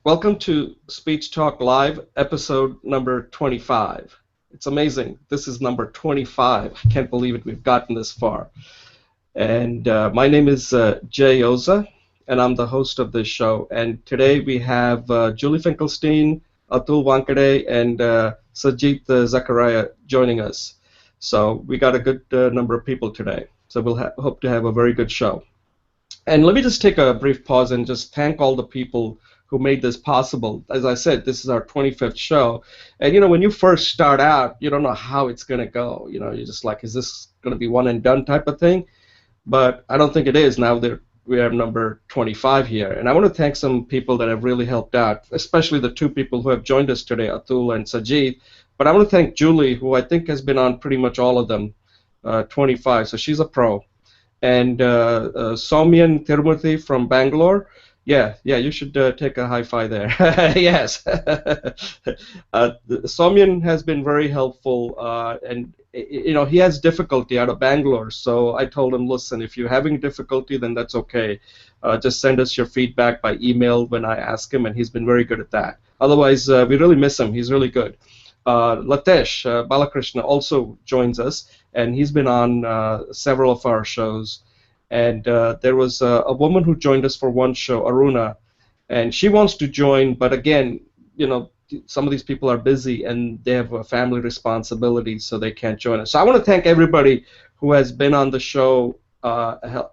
Welcome to Speech Talk Live, episode number 25. It's amazing. This is number 25. I can't believe it. We've gotten this far. And my name is Jay Oza, and I'm the host of this show. And today we have Julie Finkelstein, Atul Wankade, and Sajid Zachariah joining us. So we got a good number of people today. So we'll hope to have a very good show. And let me just take a brief pause and just thank all the people who made this possible. As I said, this is our 25th show. And, when you first start out, you don't know how it's going to go. You're just like, is this going to be one and done type of thing? But I don't think it is now that we have number 25 here. And I want to thank some people that have really helped out, especially the two people who have joined us today, Atul and Sajid. But I want to thank Julie, who I think has been on pretty much all of them, 25. So she's a pro. And Soumyan Tirumurthy from Bangalore. Yeah, you should take a high five there. Yes. Soumyan has been very helpful, and he has difficulty out of Bangalore. So I told him, listen, if you're having difficulty, then that's okay. Just send us your feedback by email when I ask him, and he's been very good at that. Otherwise, we really miss him. He's really good. Latesh Balakrishna also joins us, and he's been on several of our shows. And there was a woman who joined us for one show, Aruna, and she wants to join, but again, some of these people are busy and they have a family responsibility, so they can't join us. So I want to thank everybody who has been on the show,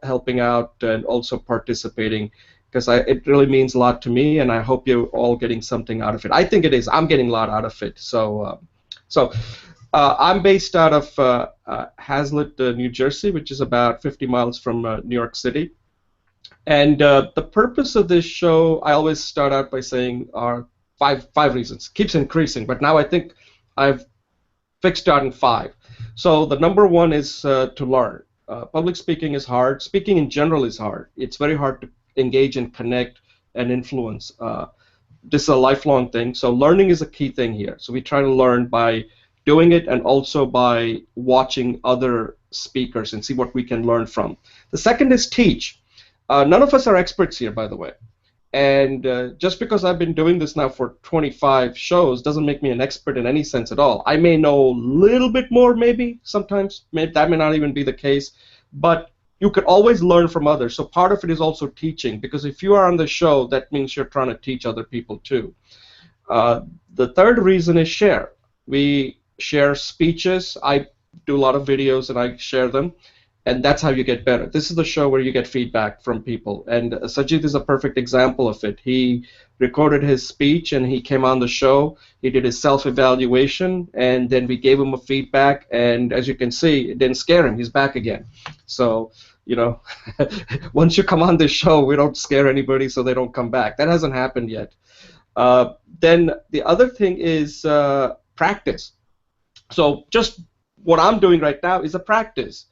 helping out and also participating, because it really means a lot to me, and I hope you're all getting something out of it. I think it is. I'm getting a lot out of it. So I'm based out of Hazlitt, New Jersey, which is about 50 miles from New York City. And the purpose of this show, I always start out by saying, are five reasons. Keeps increasing, but now I think I've fixed out in 5. So the number one is to learn. Public speaking is hard. Speaking in general is hard. It's very hard to engage and connect and influence. This is a lifelong thing. So learning is a key thing here. So we try to learn by doing it and also by watching other speakers and see what we can learn from. The second is teach. None of us are experts here, by the way. And just because I've been doing this now for 25 shows doesn't make me an expert in any sense at all. I may know a little bit more maybe sometimes. That may not even be the case. But you could always learn from others. So part of it is also teaching, because if you are on the show, that means you're trying to teach other people too. The third reason is share. We share speeches. I do a lot of videos and I share them, and that's how you get better. This is the show where you get feedback from people, and Sajid is a perfect example of it. He recorded his speech and he came on the show. He did his self-evaluation, and then we gave him a feedback, and as you can see, it didn't scare him. He's back again. So once you come on this show, we don't scare anybody so they don't come back. That hasn't happened yet. Then the other thing is practice. So just what I'm doing right now is a practice.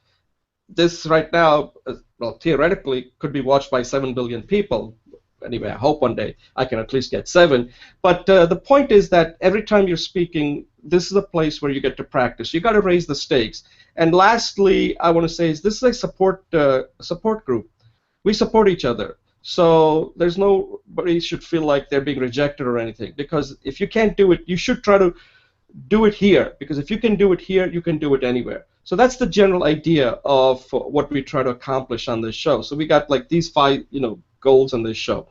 This right now, well, theoretically, could be watched by 7 billion people. Anyway, I hope one day I can at least get 7. But the point is that every time you're speaking, this is a place where you get to practice. You got to raise the stakes. And lastly, I want to say is this is a support group. We support each other. So there's nobody should feel like they're being rejected or anything. Because if you can't do it, you should try to do it here, because if you can do it here, you can do it anywhere. So that's the general idea of what we try to accomplish on this show. So we got like these 5, goals on this show.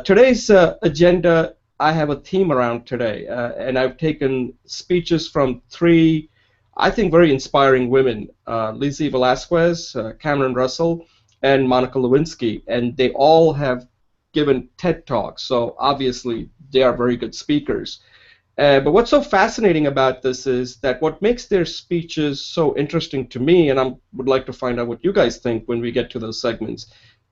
Today's agenda, I have a theme around today, and I've taken speeches from 3, I think, very inspiring women: Lizzie Velasquez, Cameron Russell, and Monica Lewinsky, and they all have given TED Talks. So obviously, they are very good speakers. But what's so fascinating about this is that what makes their speeches so interesting to me, and I would like to find out what you guys think when we get to those segments,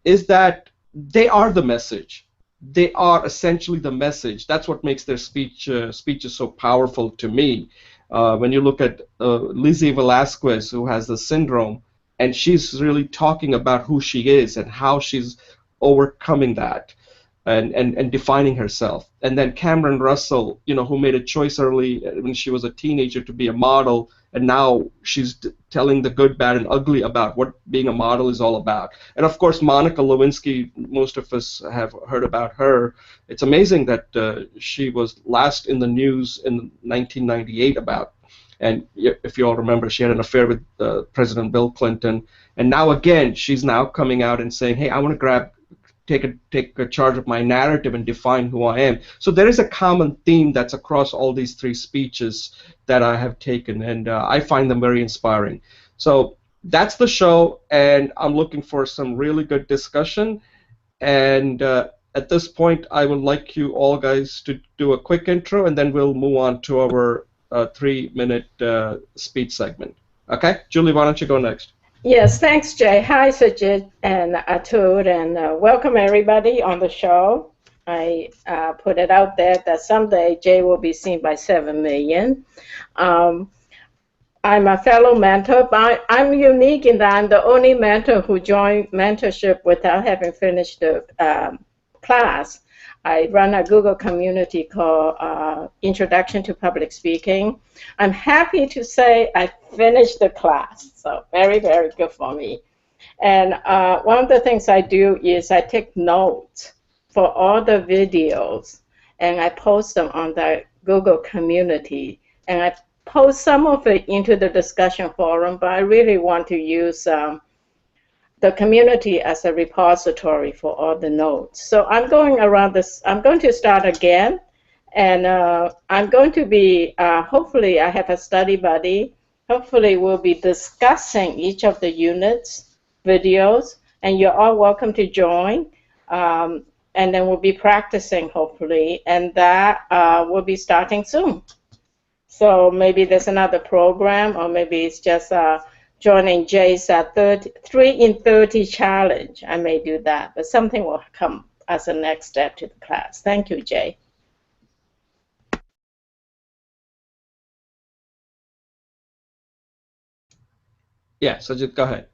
is that they are the message. They are essentially the message. That's what makes their speeches so powerful to me. When you look at Lizzie Velasquez, who has the syndrome, and she's really talking about who she is and how she's overcoming that. and defining herself. And then Cameron Russell, who made a choice early when she was a teenager to be a model, and now she's telling the good, bad, and ugly about what being a model is all about. And of course, Monica Lewinsky, most of us have heard about her. It's amazing that she was last in the news in 1998 about, and if you all remember, she had an affair with President Bill Clinton. And now again, she's now coming out and saying, hey, I want to take a charge of my narrative and define who I am. So there is a common theme that's across all these three speeches that I have taken, and I find them very inspiring. So that's the show, and I'm looking for some really good discussion. And at this point, I would like you all guys to do a quick intro, and then we'll move on to our 3-minute speech segment. Okay? Julie, why don't you go next? Yes, thanks, Jay. Hi, Sajid and Atul, and welcome everybody on the show. I put it out there that someday Jay will be seen by 7 million. I'm a fellow mentor, but I'm unique in that I'm the only mentor who joined mentorship without having finished the class. I run a Google community called Introduction to Public Speaking. I'm happy to say I finished the class, so very, very good for me. And one of the things I do is I take notes for all the videos, and I post them on the Google community. And I post some of it into the discussion forum, but I really want to use the community as a repository for all the notes. So I'm going around this, I'm going to start again, and I'm going to be, hopefully I have a study buddy, hopefully we'll be discussing each of the units, videos, and you're all welcome to join, and then we'll be practicing hopefully, and that will be starting soon. So maybe there's another program, or maybe it's just joining Jay's 3 in 30 challenge. I may do that, but something will come as a next step to the class. Thank you, Jay. Yeah, Sajid, go ahead.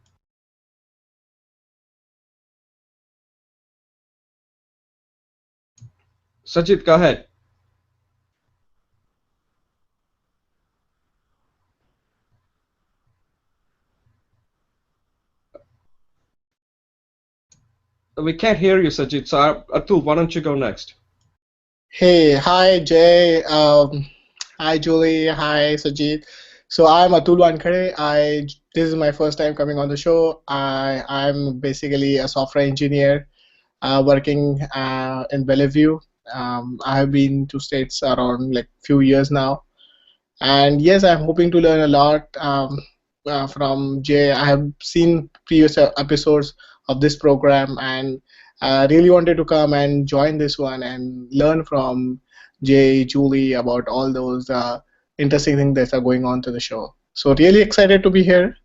Sajid, go ahead. We can't hear you, Sajid, so Atul, why don't you go next? Hey, hi Jay, hi Julie, hi Sajid. So I'm Atul Wankare. This is my first time coming on the show. I'm basically a software engineer working in Bellevue. I have been to States around like few years now, and yes, I'm hoping to learn a lot from Jay. I have seen previous episodes of this program, and really wanted to come and join this one and learn from Jay, Julie about all those interesting things that are going on to the show. So really excited to be here.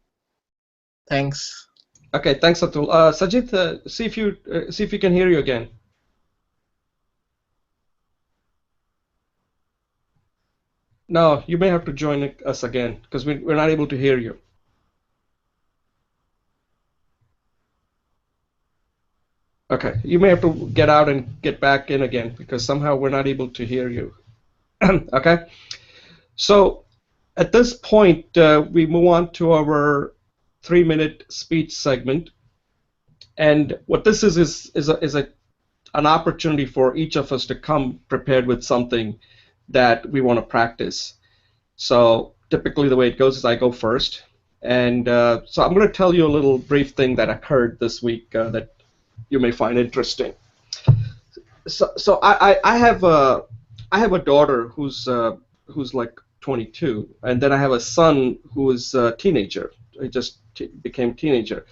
Thanks. Okay, thanks, Atul. Sajid, see if you can hear you again. No, you may have to join us again because we're not able to hear you. Okay, you may have to get out and get back in again because somehow we're not able to hear you. Okay, so at this point we move on to our 3-minute speech segment, and what this is an opportunity for each of us to come prepared with something that we want to practice. So typically the way it goes is I go first, and so I'm going to tell you a little brief thing that occurred this week that you may find interesting. So I have a daughter who's like 22, and then I have a son who is a teenager. He just became a teenager,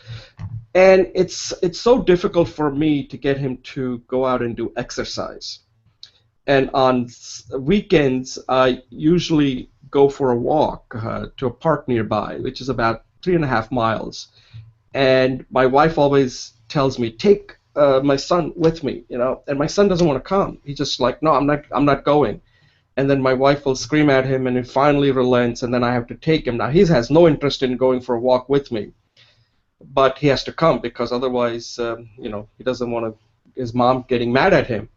and it's so difficult for me to get him to go out and do exercise. And on weekends, I usually go for a walk to a park nearby, which is about 3.5 miles. And my wife always tells me, take my son with me, and my son doesn't want to come. He's just like, no, I'm not going. And then my wife will scream at him, and he finally relents, and then I have to take him. Now, he has no interest in going for a walk with me, but he has to come because otherwise, he doesn't want to his mom getting mad at him.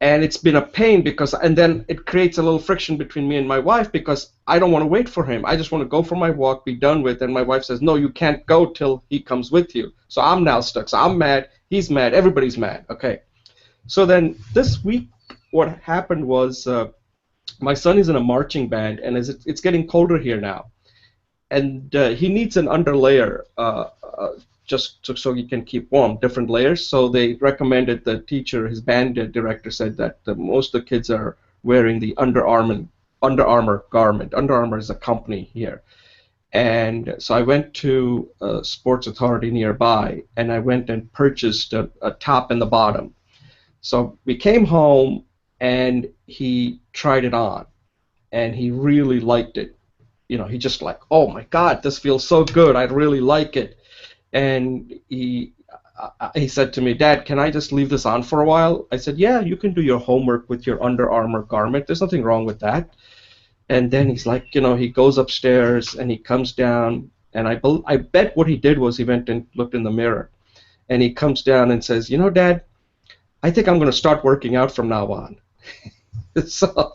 And it's been a pain because, and then it creates a little friction between me and my wife because I don't want to wait for him. I just want to go for my walk, be done with, and my wife says, no, you can't go till he comes with you. So I'm now stuck. So I'm mad, he's mad, everybody's mad. Okay. So then this week, what happened was my son is in a marching band, and it's getting colder here now. And he needs an underlayer just so he can keep warm, different layers. So they recommended, the teacher, his band director said that most of the kids are wearing the Under Armour garment. Under Armour is a company here. And so I went to a Sports Authority nearby, and I went and purchased a top and the bottom. So we came home, and he tried it on, and he really liked it. You know, he just like, oh my God, this feels so good. I really like it. And he said to me, Dad, can I just leave this on for a while? I said, yeah, you can do your homework with your Under Armour garment. There's nothing wrong with that. And then he's like, you know, he goes upstairs and he comes down, and I bet what he did was he went and looked in the mirror, and he comes down and says, you know, Dad, I think I'm going to start working out from now on. So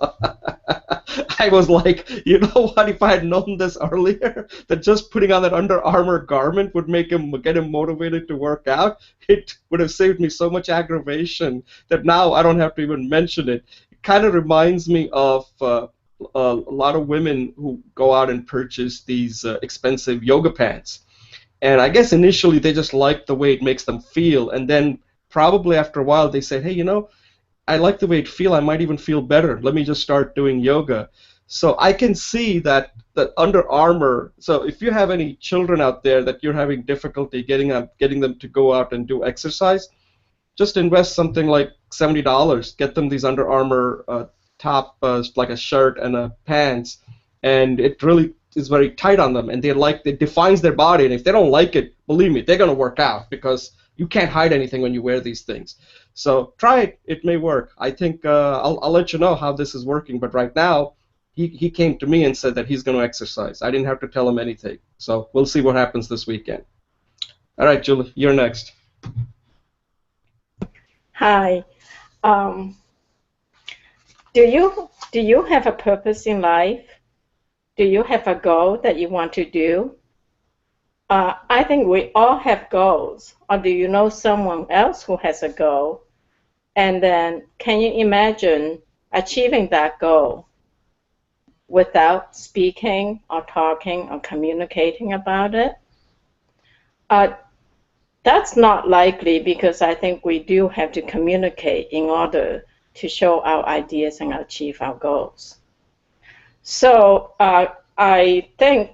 I was like, you know what, if I had known this earlier, that just putting on that Under Armour garment would get him motivated to work out, it would have saved me so much aggravation that now I don't have to even mention it. It kind of reminds me of a lot of women who go out and purchase these expensive yoga pants. And I guess initially they just like the way it makes them feel, and then probably after a while they say, hey, you know, I like the way it feels. I might even feel better. Let me just start doing yoga. So I can see that Under Armour. So if you have any children out there that you're having difficulty getting them to go out and do exercise, just invest something like $70. Get them these Under Armour top, like a shirt and a pants, and it really is very tight on them. And it defines their body. And if they don't like it, believe me, they're gonna work out because you can't hide anything when you wear these things. So try it. It may work. I think I'll let you know how this is working. But right now, he came to me and said that he's going to exercise. I didn't have to tell him anything. So we'll see what happens this weekend. All right, Julie, you're next. Hi. Do you have a purpose in life? Do you have a goal that you want to do? I think we all have goals. Or do you know someone else who has a goal? And then can you imagine achieving that goal without speaking or talking or communicating about it? That's not likely, because I think we do have to communicate in order to show our ideas and achieve our goals. So I think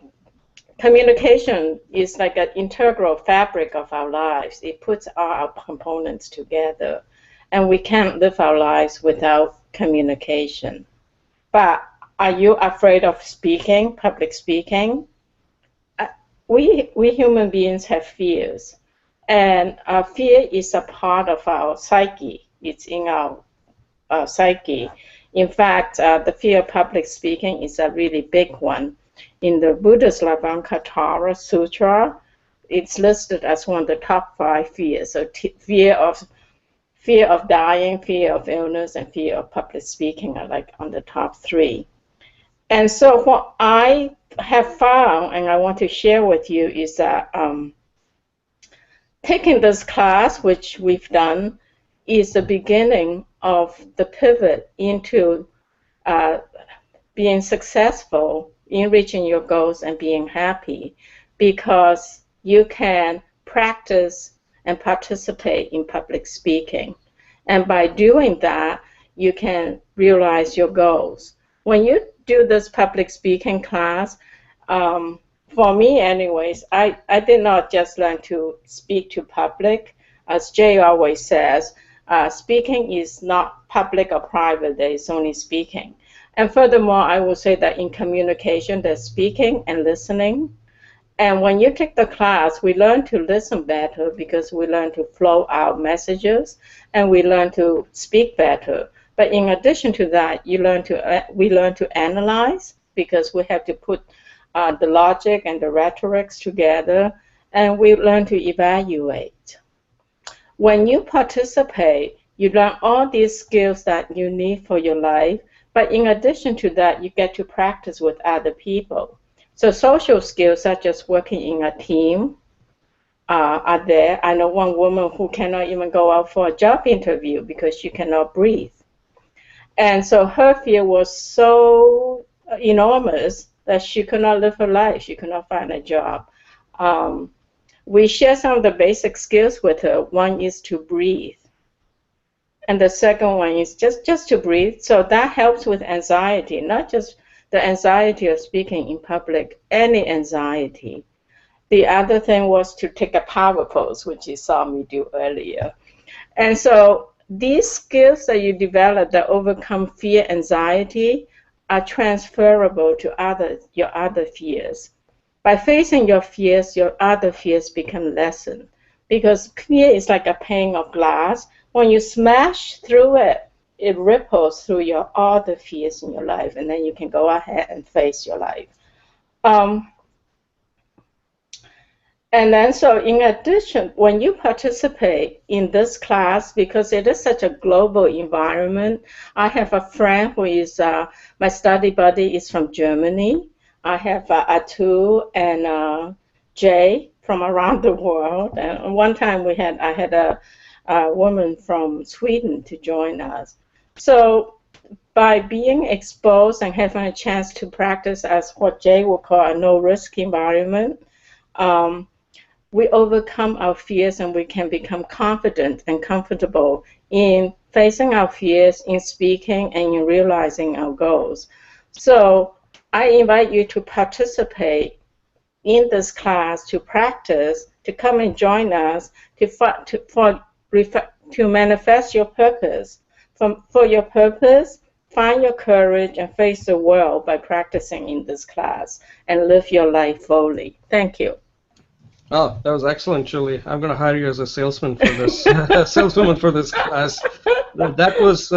communication is like an integral fabric of our lives. It puts all our components together, and we can't live our lives without communication. But are you afraid of speaking, public speaking? We human beings have fears, and fear is a part of our psyche. It's in our psyche. In fact, the fear of public speaking is a really big one. In the Buddha's Lavankatara Sutra, it's listed as one of the top 5 fears. So fear of dying, fear of illness, and fear of public speaking are like on the top 3. And so what I have found, and I want to share with you, is that taking this class, which we've done, is the beginning of the pivot into being successful in reaching your goals and being happy, because you can practice and participate in public speaking. And by doing that, you can realize your goals. When you do this public speaking class, for me anyways, I did not just learn to speak to public. As Jay always says, speaking is not public or private, there is only speaking. And furthermore, I will say that in communication, there's speaking and listening. And when you take the class, we learn to listen better because we learn to flow our messages, and we learn to speak better. But in addition to that, we learn to analyze, because we have to put the logic and the rhetorics together, and we learn to evaluate. When you participate, you learn all these skills that you need for your life, but in addition to that, you get to practice with other people. So social skills such as working in a team are there. I know one woman who cannot even go out for a job interview because she cannot breathe. And so her fear was so enormous that she could not live her life. She could not find a job. We share some of the basic skills with her. One is to breathe. And the second one is just to breathe. So that helps with anxiety, not just the anxiety of speaking in public, any anxiety. The other thing was to take a power pose, which you saw me do earlier. And so these skills that you develop that overcome fear, anxiety, are transferable to your other fears. By facing your fears, your other fears become lessened. Because fear is like a pane of glass. When you smash through it, it ripples through your other fears in your life, and then you can go ahead and face your life. And then, so in addition, when you participate in this class, because it is such a global environment, I have a friend who is my study buddy is from Germany. I have Atul and Jay from around the world. And one time I had a woman from Sweden to join us. So by being exposed and having a chance to practice as what Jay would call a no-risk environment, we overcome our fears and we can become confident and comfortable in facing our fears, in speaking, and in realizing our goals. So I invite you to participate in this class, to practice, to come and join us, to manifest your purpose. For your purpose, find your courage and face the world by practicing in this class and live your life fully. Thank you. Oh, that was excellent, Julie. I'm going to hire you as a salesman for this, saleswoman for this class. That was,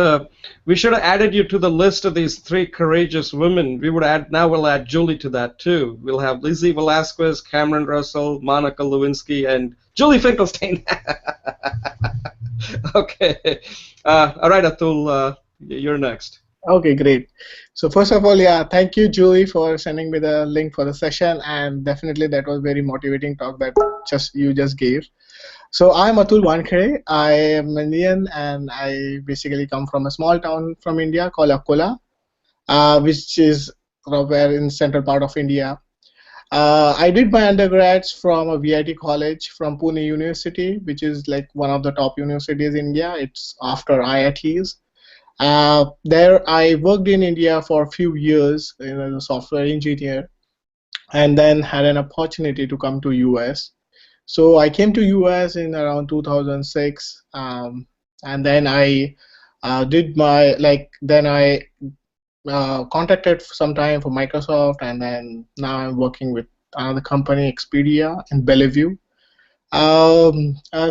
we should have added you to the list of these 3 courageous women. Now we'll add Julie to that too. We'll have Lizzie Velasquez, Cameron Russell, Monica Lewinsky, and Julie Finkelstein. Okay. All right, Atul, you're next. Okay, great. So first of all, yeah, thank you, Julie, for sending me the link for the session, and definitely that was very motivating talk that you just gave. So I'm Atul Wankhede. I am Indian, and I basically come from a small town from India called Akola, which is somewhere in central part of India. I did my undergrads from a VIT college from Pune University, which is like one of the top universities in India. It's after IITs. There I worked in India for a few years as a software engineer, and then had an opportunity to come to US. So I came to US in around 2006, and then I did my then I contracted for some time for Microsoft, and then now I'm working with another company, Expedia, in Bellevue. A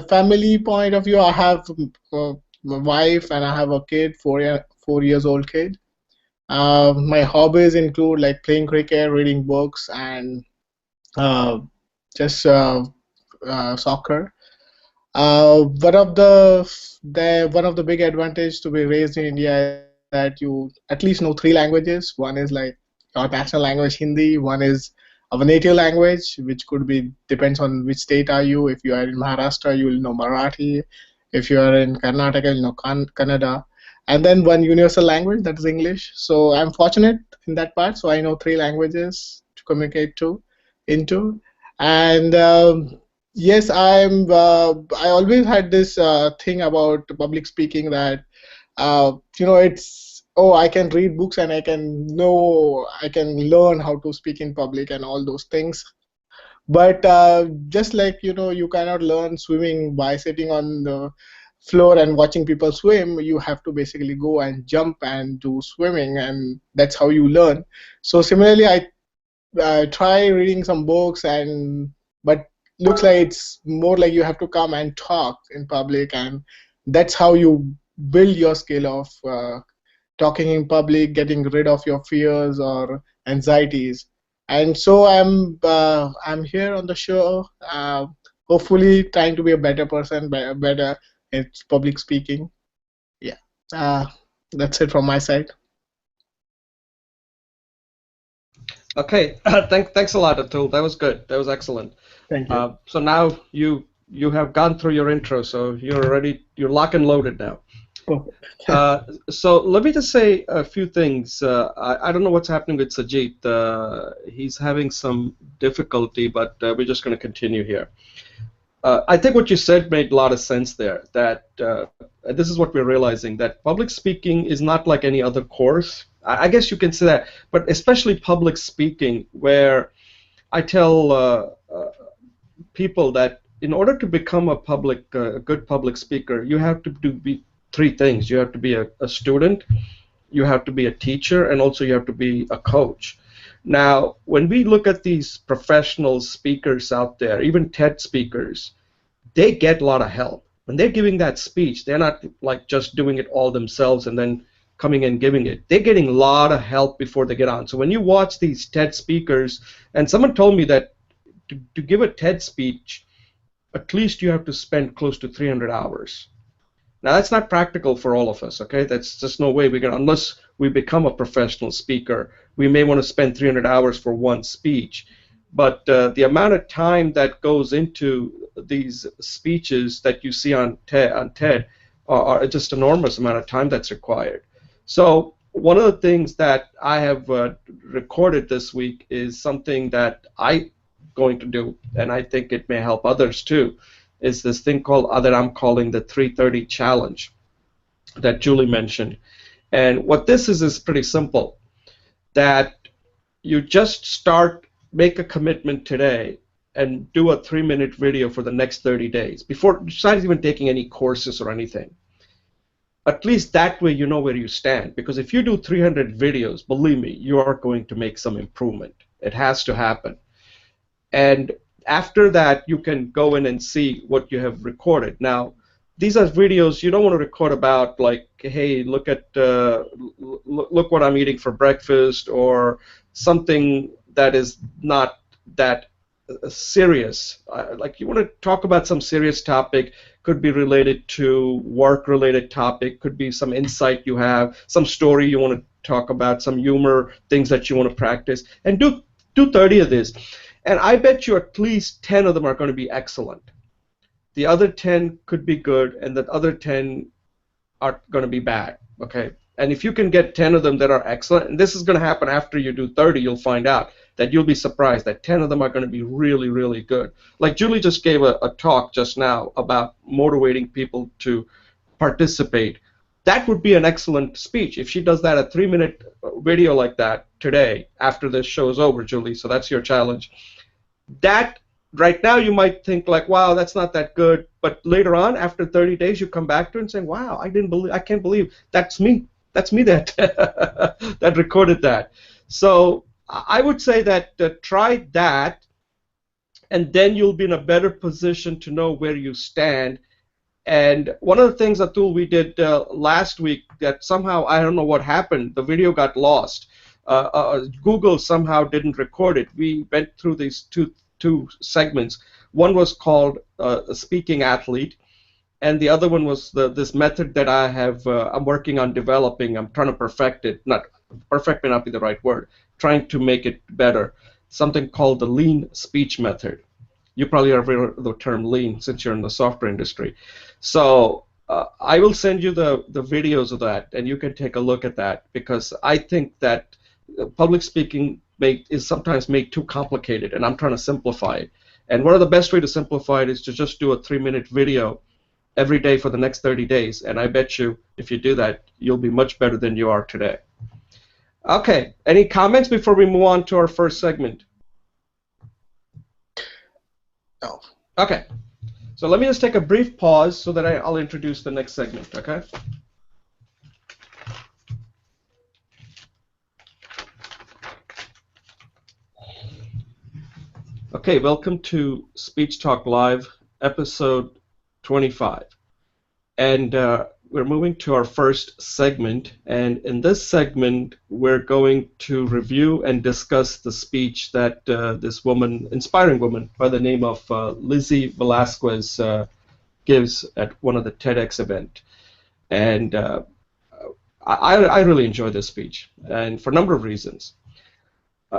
family point of view, I have my wife and I have a kid, 4 years old kid. My hobbies include like playing cricket, reading books, and just soccer. One of the big advantage to be raised in India is that you at least know 3 languages. One is like our national language, Hindi. One is our native language, which could be depends on which state are you. If you are in Maharashtra, you will know Marathi. If you are in Karnataka, you'll know Kannada. And then one universal language, that is English. So I'm fortunate in that part. So I know 3 languages to communicate into. And yes, I always had this thing about public speaking that I can read books and I can learn how to speak in public and all those things. But just like you cannot learn swimming by sitting on the floor and watching people swim. You have to basically go and jump and do swimming, and that's how you learn. So similarly, I try reading some books, but looks like it's more like you have to come and talk in public, and that's how you build your skill of talking in public, getting rid of your fears or anxieties. And so I'm here on the show, hopefully trying to be a better person, better it's public speaking. Yeah, that's it from my side. Okay, thanks a lot, Atul. That was good. That was excellent. Thank you. So now you have gone through your intro, so you're lock and loaded now. So let me just say a few things. I don't know what's happening with Sajid. He's having some difficulty, but we're just going to continue here. I think what you said made a lot of sense there, that this is what we're realizing, that public speaking is not like any other course. I guess you can say that, but especially public speaking, where I tell people that in order to become a good public speaker, you have to do three things. You have to be a student, you have to be a teacher, and also you have to be a coach. Now, when we look at these professional speakers out there, even TED speakers, they get a lot of help. When they're giving that speech, they're not like just doing it all themselves and then coming and giving it. They're getting a lot of help before they get on. So when you watch these TED speakers, and someone told me that to give a TED speech, at least you have to spend close to 300 hours. Now, that's not practical for all of us, okay? That's just no way we're going to, unless we become a professional speaker, we may want to spend 300 hours for one speech. But the amount of time that goes into these speeches that you see on TED are just enormous amount of time that's required. So one of the things that I have recorded this week is something that I'm going to do, and I think it may help others too, is this thing that I'm calling the 330 challenge that Julie mentioned. And what this is pretty simple, that you just make a commitment today and do a 3-minute video for the next 30 days before even taking any courses or anything. At least that way you know where you stand, because if you do 300 videos, believe me, you are going to make some improvement. It has to happen. And after that, you can go in and see what you have recorded. Now, these are videos you don't want to record about, like, hey, look look what I'm eating for breakfast, or something that is not that serious. Like, you want to talk about some serious topic. Could be related to work-related topic. Could be some insight you have, some story you want to talk about, some humor, things that you want to practice, and do 30 of these. And I bet you at least 10 of them are going to be excellent. The other 10 could be good, and the other 10 are going to be bad, okay? And if you can get 10 of them that are excellent, and this is going to happen after you do 30, you'll find out that you'll be surprised that 10 of them are going to be really, really good. Like Julie just gave a talk just now about motivating people to participate. That would be an excellent speech if she does that, a 3-minute video like that today after this show is over, Julie. So that's your challenge. That right now you might think like, wow, that's not that good, but later on, after 30 days, you come back to it and say, wow, I can't believe that's me that that recorded that. So I would say that try that, and then you'll be in a better position to know where you stand. And one of the things, Atul, we did last week that somehow, I don't know what happened, the video got lost. Google somehow didn't record it. We went through these two segments. One was called a speaking athlete, and the other one was this method that I'm working on developing. I'm trying to perfect it. Not perfect may not be the right word. Trying to make it better. Something called the lean speech method. You probably have heard the term lean since you're in the software industry. So I will send you the videos of that, and you can take a look at that, because I think that public speaking is sometimes made too complicated, and I'm trying to simplify it. And one of the best way to simplify it is to just do a 3-minute video every day for the next 30 days, and I bet you if you do that, you'll be much better than you are today. Okay, any comments before we move on to our first segment? No. Okay, so let me just take a brief pause so that I'll introduce the next segment, okay? Okay, welcome to Speech Talk Live, episode 25. And we're moving to our first segment, and in this segment, we're going to review and discuss the speech that this woman, inspiring woman by the name of Lizzie Velasquez, gives at one of the TEDx event. And I really enjoy this speech, and for a number of reasons.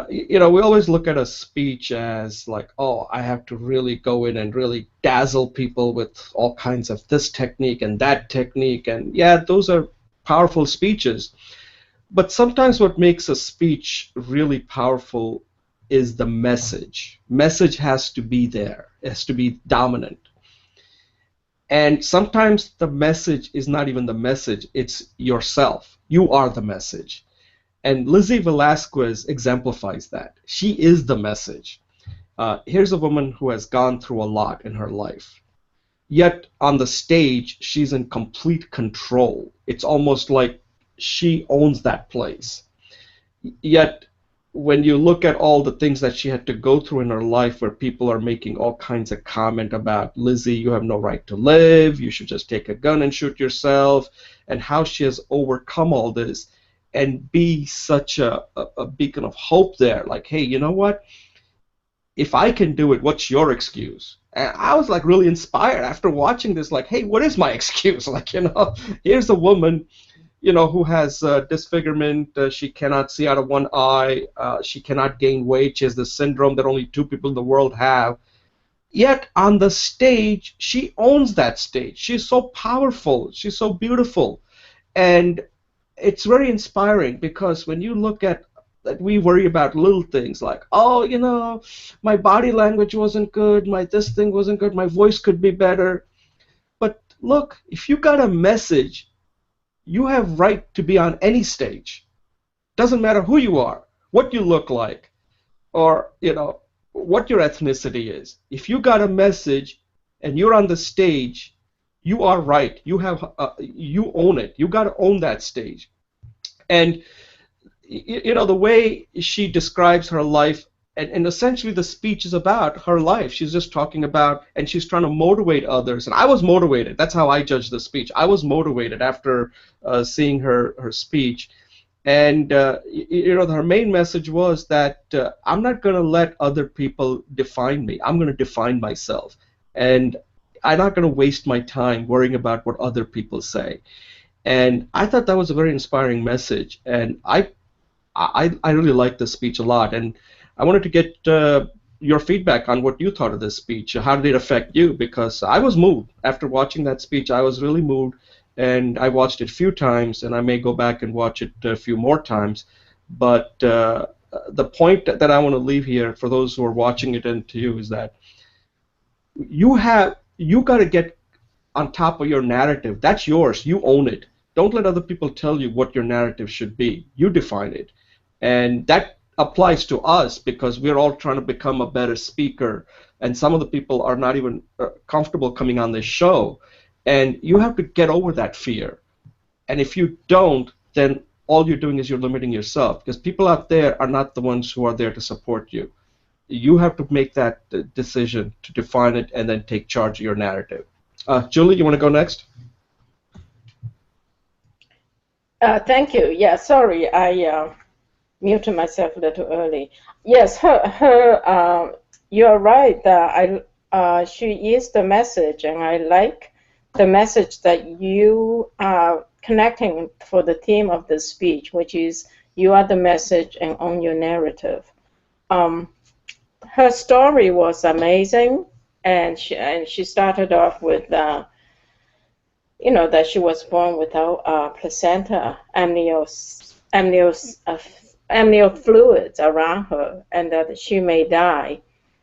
You know, we always look at a speech as like, oh, I have to really go in and really dazzle people with all kinds of this technique and that technique. And yeah, those are powerful speeches. But sometimes what makes a speech really powerful is the message. Message has to be there. It has to be dominant. And sometimes the message is not even the message, it's yourself. You are the message. And Lizzie Velasquez exemplifies that. She is the message. Here's a woman who has gone through a lot in her life. Yet on the stage, she's in complete control. It's almost like she owns that place. Yet when you look at all the things that she had to go through in her life where people are making all kinds of comment about, Lizzie, you have no right to live, you should just take a gun and shoot yourself, and how she has overcome all this and be such a beacon of hope there, like, hey, you know what? If I can do it, what's your excuse? And I was like really inspired after watching this, like, hey, what is my excuse? Like, you know, here's a woman, you know, who has disfigurement. She cannot see out of one eye. She cannot gain weight. She has the syndrome that only 2 people in the world have. Yet on the stage, she owns that stage. She's so powerful. She's so beautiful. And it's very inspiring because when you look at that, we worry about little things like, oh, you know, my body language wasn't good, my this thing wasn't good, my voice could be better. But look, if you got a message, you have right to be on any stage. Doesn't matter who you are, what you look like, or, you know, what your ethnicity is. If you got a message and you're on the stage, you are right. You have, you own it. You got to own that stage. And you know, the way she describes her life, and essentially the speech is about her life. She's just talking about, and she's trying to motivate others. And I was motivated. That's how I judged the speech. I was motivated after seeing her speech. And you know, her main message was that I'm not going to let other people define me. I'm going to define myself. And I'm not going to waste my time worrying about what other people say. And I thought that was a very inspiring message. And I really liked the speech a lot. And I wanted to get your feedback on what you thought of this speech. How did it affect you? Because I was moved. After watching that speech, I was really moved. And I watched it a few times, and I may go back and watch it a few more times. But the point that I want to leave here for those who are watching it and to you is that you got to get on top of your narrative. That's yours. You own it. Don't let other people tell you what your narrative should be. You define it. And that applies to us because we're all trying to become a better speaker. And some of the people are not even comfortable coming on this show. And you have to get over that fear. And if you don't, then all you're doing is you're limiting yourself because people out there are not the ones who are there to support you. You have to make that decision to define it and then take charge of your narrative. Julie, you want to go next? Thank you. Yeah, sorry, I muted myself a little early. Yes, you're right. She is the message, and I like the message that you are connecting for the theme of the speech, which is you are the message and own your narrative. Her story was amazing, and she started off with you know, that she was born without placenta, amnio fluids around her, and that she may die.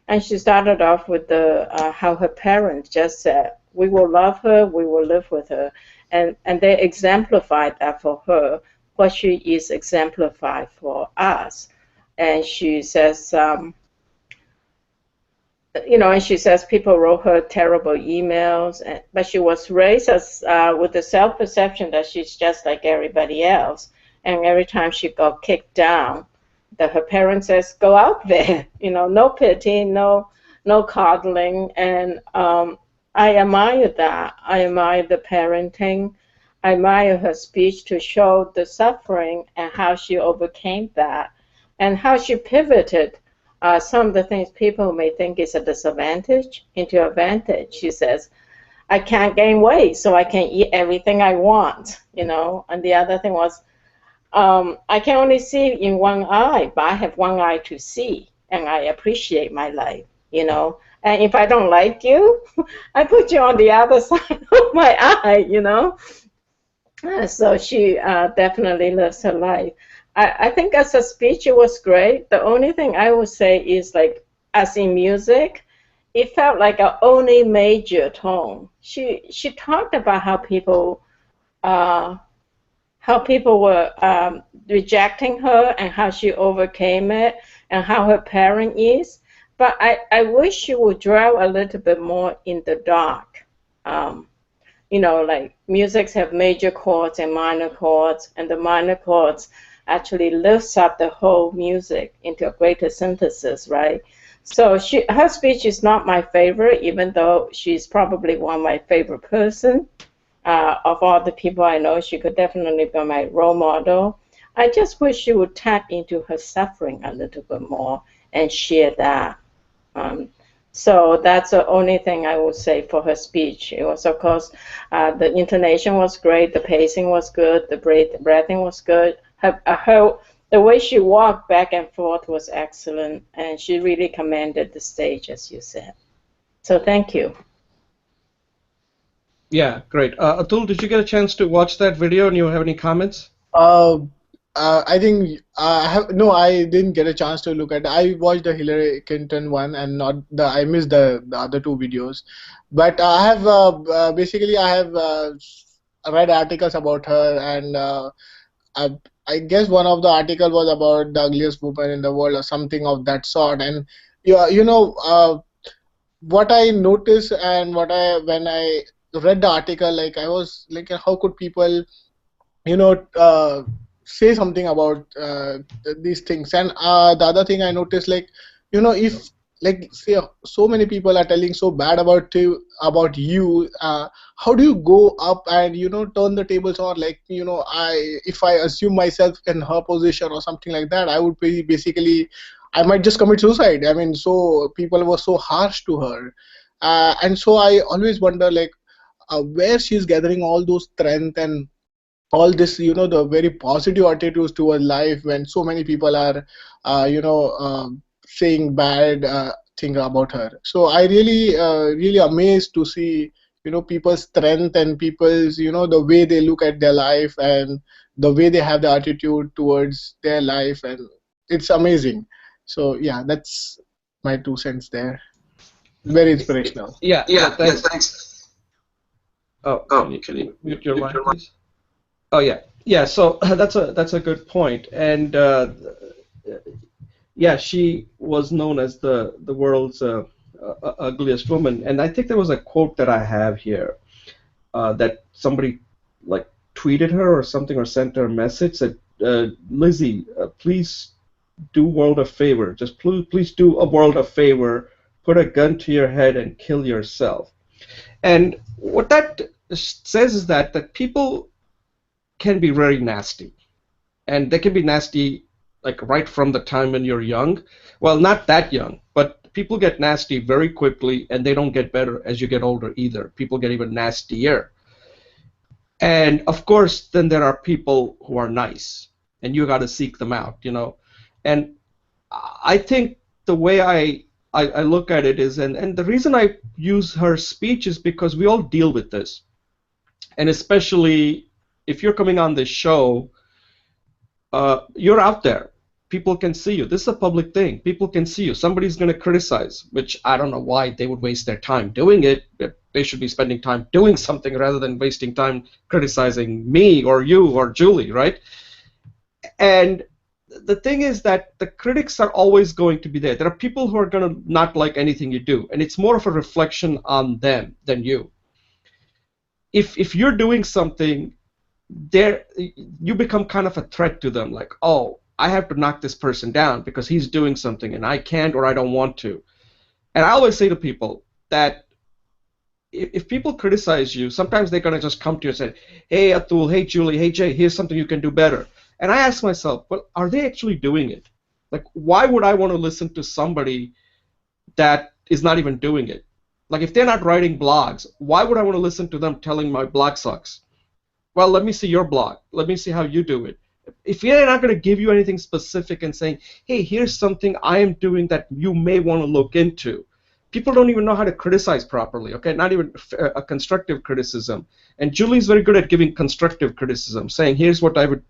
And she started off with how her parents just said, we will love her, we will live with her. And they exemplified that for her, what she is exemplified for us. And she says, you know, and she says people wrote her terrible emails, but she was raised as, with the self-perception that she's just like everybody else. And every time she got kicked down, that her parents says, go out there, you know, no pity, no coddling. And I admire that. I admire the parenting. I admire her speech to show the suffering and how she overcame that and how she pivoted some of the things people may think is a disadvantage into advantage. She says, I can't gain weight, so I can eat everything I want, you know. And the other thing was, I can only see in one eye, but I have one eye to see, and I appreciate my life, you know. And if I don't like you, I put you on the other side of my eye, you know. So she definitely lives her life. I think as a speech, it was great. The only thing I would say is like, as in music, it felt like a only major tone. She talked about uh, how people were rejecting her and how she overcame it and how her parent is. But I wish she would dwell a little bit more in the dark. Um, you know, like musics have major chords and minor chords, and the minor chords actually lifts up the whole music into a greater synthesis, right? So her speech is not my favorite, even though she's probably one of my favorite person. Of all the people I know, she could definitely be my role model. I just wish she would tap into her suffering a little bit more and share that. Um, so that's the only thing I would say for her speech. It was, of course, the intonation was great, the pacing was good, the breathing was good. The way she walked back and forth was excellent, and she really commanded the stage, as you said. So thank you. Yeah, great. Atul, did you get a chance to watch that video and you have any comments? I think I didn't get a chance to look at. I watched the Hillary Clinton one and not the. I missed the other two videos, but I have basically I have read articles about her, and I guess one of the article was about the ugliest woman in the world or something of that sort. And yeah, what I noticed and when I read the article, like I was like, how could people say something about these things. And the other thing I noticed, like, if like say so many people are telling so bad about you, how do you go up and turn the tables on? Like, if I assume myself in her position or something like that, I would be basically, I might just commit suicide. I mean, so people were so harsh to her, and so I always wonder, like, where she's gathering all those strength and all this, the very positive attitudes toward life when so many people are, saying bad thing about her. So I really amazed to see, people's strength and people's, the way they look at their life and the way they have the attitude towards their life, and it's amazing. So yeah, that's my 2 cents there. Very inspirational. Yeah, Yeah, thanks. thanks. Oh, Oh, can you mute your mic, please? Oh yeah, yeah. So that's a good point, and yeah, she was known as the world's ugliest woman, and I think there was a quote that I have here that somebody like tweeted her or something or sent her a message that Lizzie, please do world a favor, just please do a world a favor, put a gun to your head and kill yourself. And what that says is that people can be very nasty, and they can be nasty like right from the time when you're young. Well, not that young, but people get nasty very quickly, and they don't get better as you get older either. People get even nastier. And of course, then there are people who are nice, and you got to seek them out. And I think the way I look at it is, and the reason I use her speech is because we all deal with this, and especially if you're coming on this show, you're out there. People can see you. This is a public thing. People can see you. Somebody's going to criticize, which I don't know why they would waste their time doing it. They should be spending time doing something rather than wasting time criticizing me or you or Julie, right? And the thing is that the critics are always going to be there. There are people who are going to not like anything you do, and it's more of a reflection on them than you. If you're doing something, you become kind of a threat to them, like, oh, I have to knock this person down because he's doing something and I can't or I don't want to. And I always say to people that if people criticize you, sometimes they're going to just come to you and say, hey, Atul, hey, Julie, hey, Jay, here's something you can do better. And I ask myself, well, are they actually doing it? Like, why would I want to listen to somebody that is not even doing it? Like if they're not writing blogs, why would I want to listen to them telling my blog sucks? Well, let me see your blog. Let me see how you do it. If they're not going to give you anything specific and saying, hey, here's something I am doing that you may want to look into. People don't even know how to criticize properly, okay? Not even a constructive criticism. And Julie's very good at giving constructive criticism, saying, here's what I would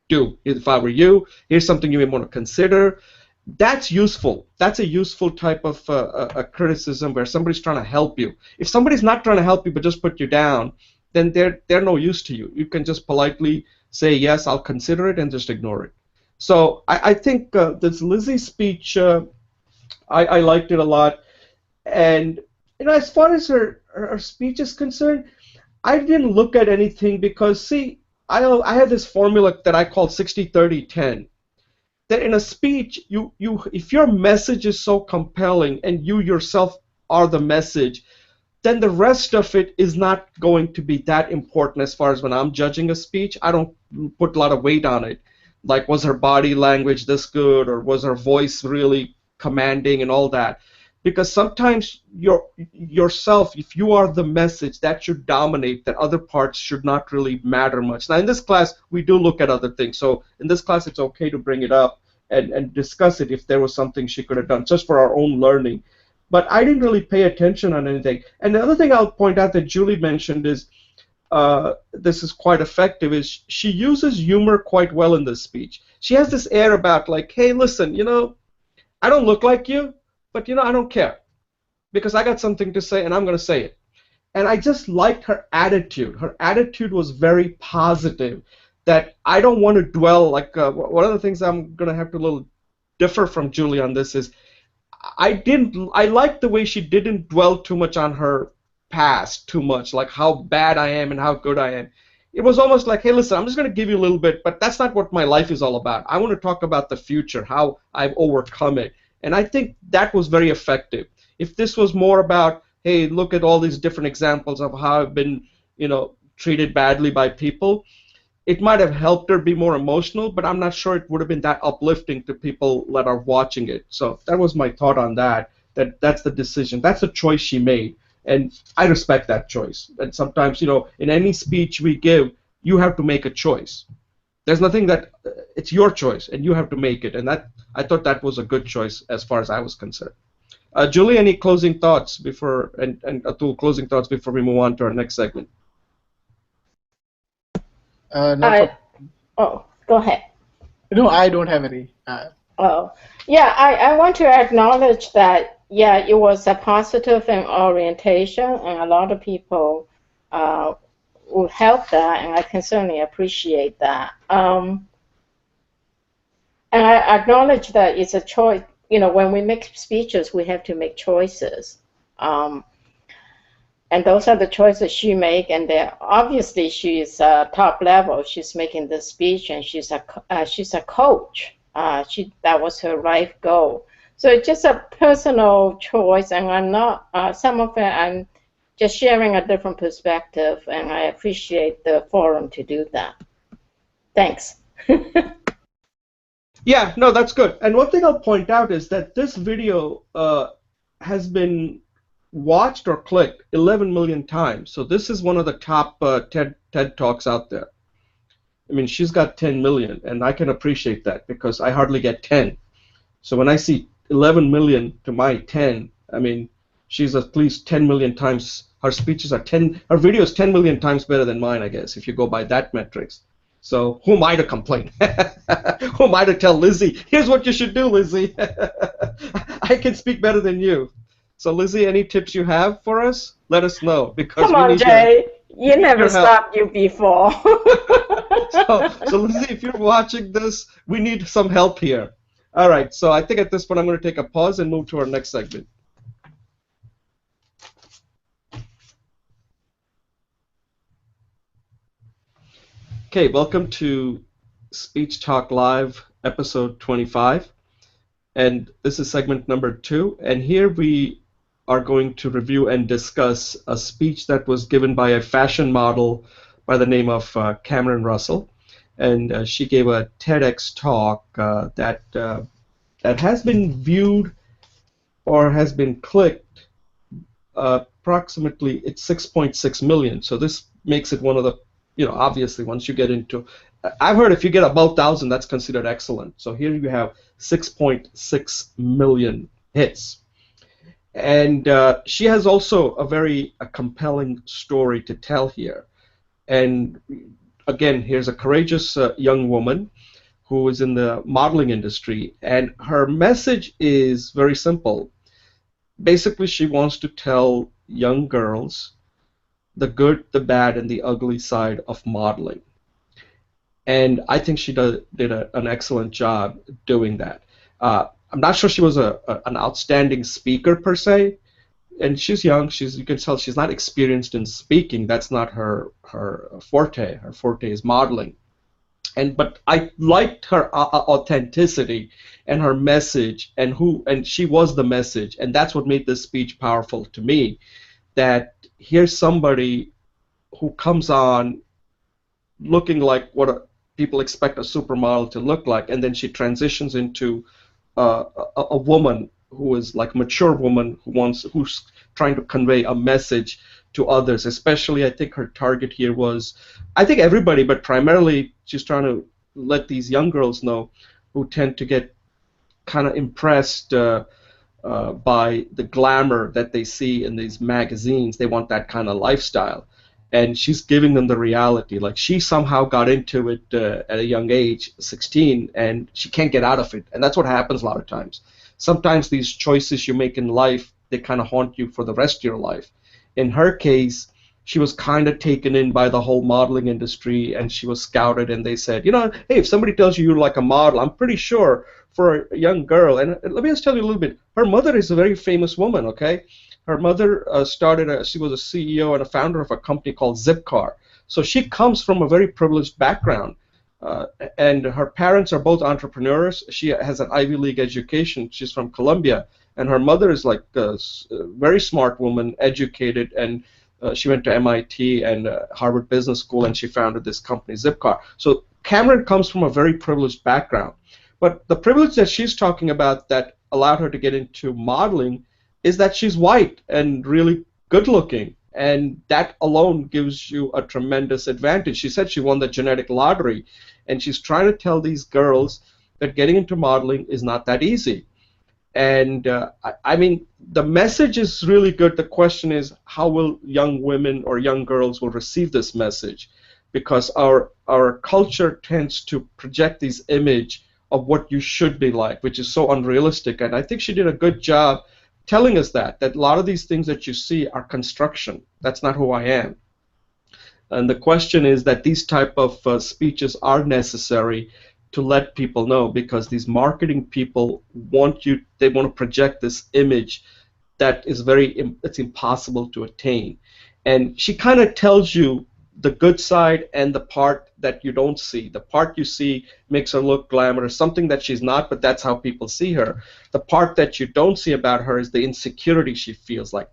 do if I were you. Here's something you may want to consider. That's useful. That's a useful type of a criticism where somebody's trying to help you. If somebody's not trying to help you but just put you down, then they're no use to you. You can just politely say, yes, I'll consider it, and just ignore it. So I think this Lizzie speech, I liked it a lot. And as far as her speech is concerned, I didn't look at anything because, see, I have this formula that I call 60-30-10. That in a speech, if your message is so compelling and you yourself are the message, then the rest of it is not going to be that important as far as when I'm judging a speech. I don't put a lot of weight on it. Like, was her body language this good, or was her voice really commanding and all that? Because sometimes yourself, if you are the message, that should dominate, that other parts should not really matter much. Now, in this class, we do look at other things. So in this class, it's okay to bring it up and discuss it if there was something she could have done, just for our own learning. But I didn't really pay attention on anything. And the other thing I'll point out that Julie mentioned is, this is quite effective, is she uses humor quite well in this speech. She has this air about like, hey, listen, I don't look like you, but I don't care, because I got something to say and I'm going to say it. And I just liked her attitude. Her attitude was very positive, that I don't want to dwell, like one of the things I'm going to have to a little differ from Julie on this is, I liked the way she didn't dwell too much on her past too much, like how bad I am and how good I am. It was almost like, hey, listen, I'm just going to give you a little bit, but that's not what my life is all about. I want to talk about the future, how I've overcome it. And I think that was very effective. If this was more about, hey, look at all these different examples of how I've been, treated badly by people, it might have helped her be more emotional, but I'm not sure it would have been that uplifting to people that are watching it. So that was my thought on that, that's the decision. That's a choice she made, and I respect that choice. And sometimes, in any speech we give, you have to make a choice. There's nothing that, it's your choice, and you have to make it, and I thought that was a good choice as far as I was concerned. Julie, any closing thoughts before, and Atul, closing thoughts before we move on to our next segment? Go ahead. No, I don't have any. I want to acknowledge that, it was a positive in orientation, and a lot of people will help that, and I can certainly appreciate that. And I acknowledge that it's a choice. When we make speeches, we have to make choices. And those are the choices she make, and obviously she's top level. She's making this speech, and she's a coach. That was her life goal. So it's just a personal choice, and I'm not. Some of it I'm just sharing a different perspective, and I appreciate the forum to do that. Thanks. Yeah, no, that's good. And one thing I'll point out is that this video has been watched or clicked 11 million times. So this is one of the top TED Talks out there. I mean, she's got 10 million, and I can appreciate that because I hardly get 10. So when I see 11 million to my 10, I mean, she's at least 10 million times. Her speeches are her videos 10 million times better than mine, I guess, if you go by that metrics. So who am I to complain? Who am I to tell Lizzie, here's what you should do, Lizzie? I can speak better than you. So Lizzie, any tips you have for us? Let us know, because come on, Jay. You never stopped you before. so Lizzie, if you're watching this, we need some help here. All right. So I think at this point I'm going to take a pause and move to our next segment. Okay, welcome to Speech Talk Live, episode 25, and this is segment number 2. And here we are going to review and discuss a speech that was given by a fashion model by the name of Cameron Russell, and she gave a TEDx talk that has been viewed or has been clicked approximately, it's 6.6 million. So this makes it one of the, obviously once you get into, I've heard if you get above 1,000, that's considered excellent. So here you have 6.6 million hits. And she has also a compelling story to tell here. And again, here's a courageous young woman who is in the modeling industry, and her message is very simple. Basically, she wants to tell young girls the good, the bad, and the ugly side of modeling. And I think she did an excellent job doing that. I'm not sure she was an outstanding speaker per se, and she's young. You can tell she's not experienced in speaking. That's not her forte. Her forte is modeling. But I liked her authenticity and her message, and she was the message, and that's what made this speech powerful to me. That here's somebody who comes on looking like what people expect a supermodel to look like, and then she transitions into a woman who is like a mature woman who's trying to convey a message to others. Especially, I think her target here was, I think everybody, but primarily she's trying to let these young girls know who tend to get kind of impressed by the glamour that they see in these magazines. They want that kind of lifestyle. And she's giving them the reality. Like, she somehow got into it at a young age, 16, and she can't get out of it. And that's what happens a lot of times. Sometimes these choices you make in life, they kind of haunt you for the rest of your life. In her case, she was kind of taken in by the whole modeling industry, and she was scouted, and they said, hey, if somebody tells you you're like a model, I'm pretty sure for a young girl, and let me just tell you a little bit, her mother is a very famous woman, okay? Her mother she was a CEO and a founder of a company called Zipcar. So she comes from a very privileged background. And her parents are both entrepreneurs. She has an Ivy League education. She's from Columbia. And her mother is like a very smart woman, educated, and she went to MIT and Harvard Business School, and she founded this company, Zipcar. So Cameron comes from a very privileged background. But the privilege that she's talking about that allowed her to get into modeling is that she's white and really good looking, and that alone gives you a tremendous advantage. She said she won the genetic lottery, and she's trying to tell these girls that getting into modeling is not that easy. And I mean, the message is really good. The question is, how will young women or young girls will receive this message? Because our culture tends to project this image of what you should be like, which is so unrealistic. And I think she did a good job telling us that a lot of these things that you see are construction. That's not who I am. And the question is that these type of speeches are necessary to let people know, because these marketing people they want to project this image that is it's impossible to attain. And she kind of tells you the good side and the part that you don't see. The part you see makes her look glamorous, something that she's not, but that's how people see her. The part that you don't see about her is the insecurity she feels, like,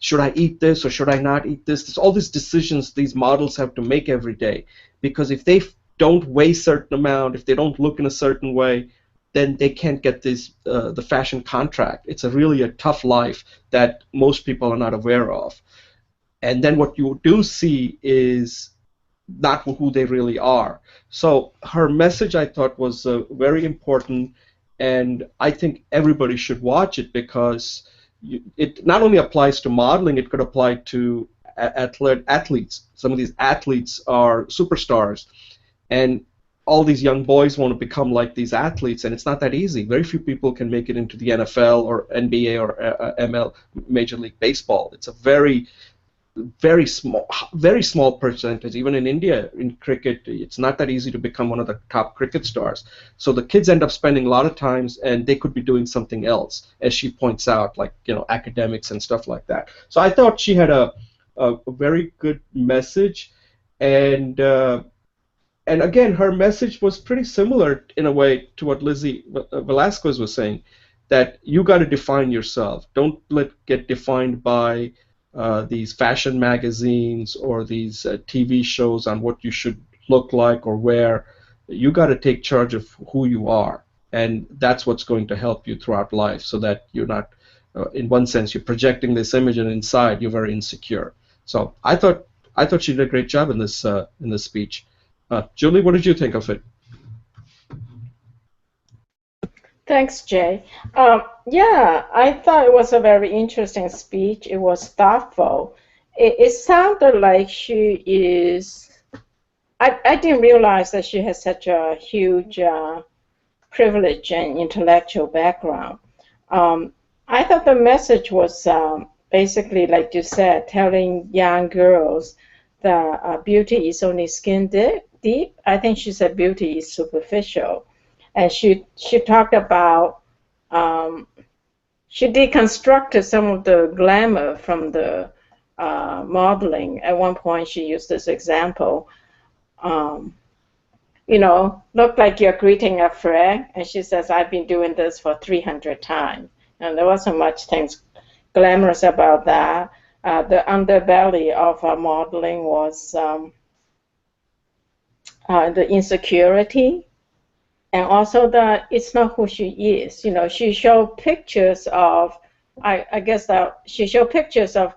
should I eat this or should I not eat this? There's all these decisions these models have to make every day, because if they don't weigh a certain amount, if they don't look in a certain way, then they can't get the fashion contract. It's really a tough life that most people are not aware of. And then what you do see is not who they really are. So her message, I thought, was very important, and I think everybody should watch it, because it not only applies to modeling, it could apply to athletes. Some of these athletes are superstars, and all these young boys want to become like these athletes, and it's not that easy. Very few people can make it into the NFL or NBA or ML, Major League Baseball. It's a very small percentage. Even in India, in cricket, it's not that easy to become one of the top cricket stars. So the kids end up spending a lot of times, and they could be doing something else, as she points out, like academics and stuff like that. So I thought she had a very good message, and again, her message was pretty similar in a way to what Lizzie Velasquez was saying, that you got to define yourself. Don't get defined by these fashion magazines or these TV shows on what you should look like or wear. You got to take charge of who you are, and that's what's going to help you throughout life, so that you're not in one sense, you're projecting this image, and inside you're very insecure. So I thought she did a great job in this speech. Julie, what did you think of it? Thanks, Jay. Yeah, I thought it was a very interesting speech. It was thoughtful. It sounded like she is. I didn't realize that she has such a huge privilege and intellectual background. I thought the message was basically, like you said, telling young girls that beauty is only skin deep. I think she said beauty is superficial. And she talked about, she deconstructed some of the glamour from the modeling. At one point, she used this example. You know, look like you're greeting a friend, and she says, I've been doing this for 300 times. And there wasn't much things glamorous about that. The underbelly of modeling was the insecurity, and also that it's not who she is. You know, she showed pictures of, I guess that she showed pictures of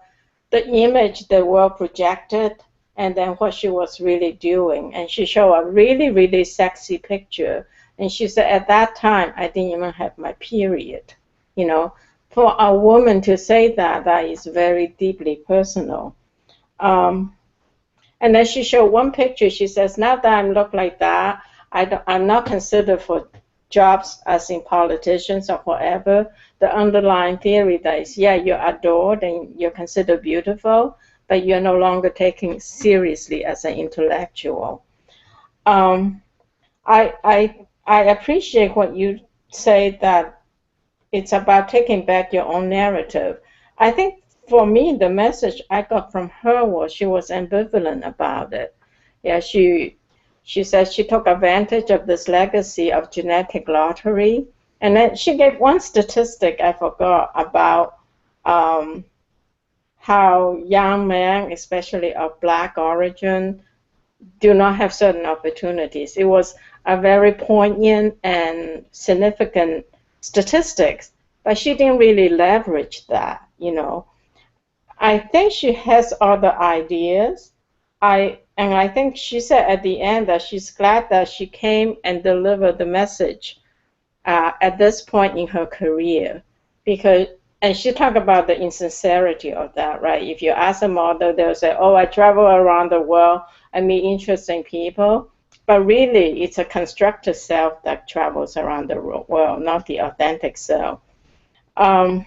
the image the world projected, and then what she was really doing. And she showed a really, really sexy picture. And she said, at that time, I didn't even have my period. You know, for a woman to say that, that is very deeply personal. And then she showed one picture. She says, now that I look like that, I'm not considered for jobs as in politicians or whatever. The underlying theory that is, yeah, you're adored and you're considered beautiful, but you're no longer taken seriously as an intellectual. I appreciate what you say, that it's about taking back your own narrative. I think for me, the message I got from her was she was ambivalent about it. Yeah, she says she took advantage of this legacy of genetic lottery. And then she gave one statistic I forgot about how young men, especially of Black origin, do not have certain opportunities. It was a very poignant and significant statistics, but she didn't really leverage that, you know. I think she has other ideas. And I think she said at the end that she's glad that she came and delivered the message at this point in her career, because, and she talked about the insincerity of that, right? If you ask a model, they'll say, oh, I travel around the world, I meet interesting people, but really it's a constructed self that travels around the world, not the authentic self. And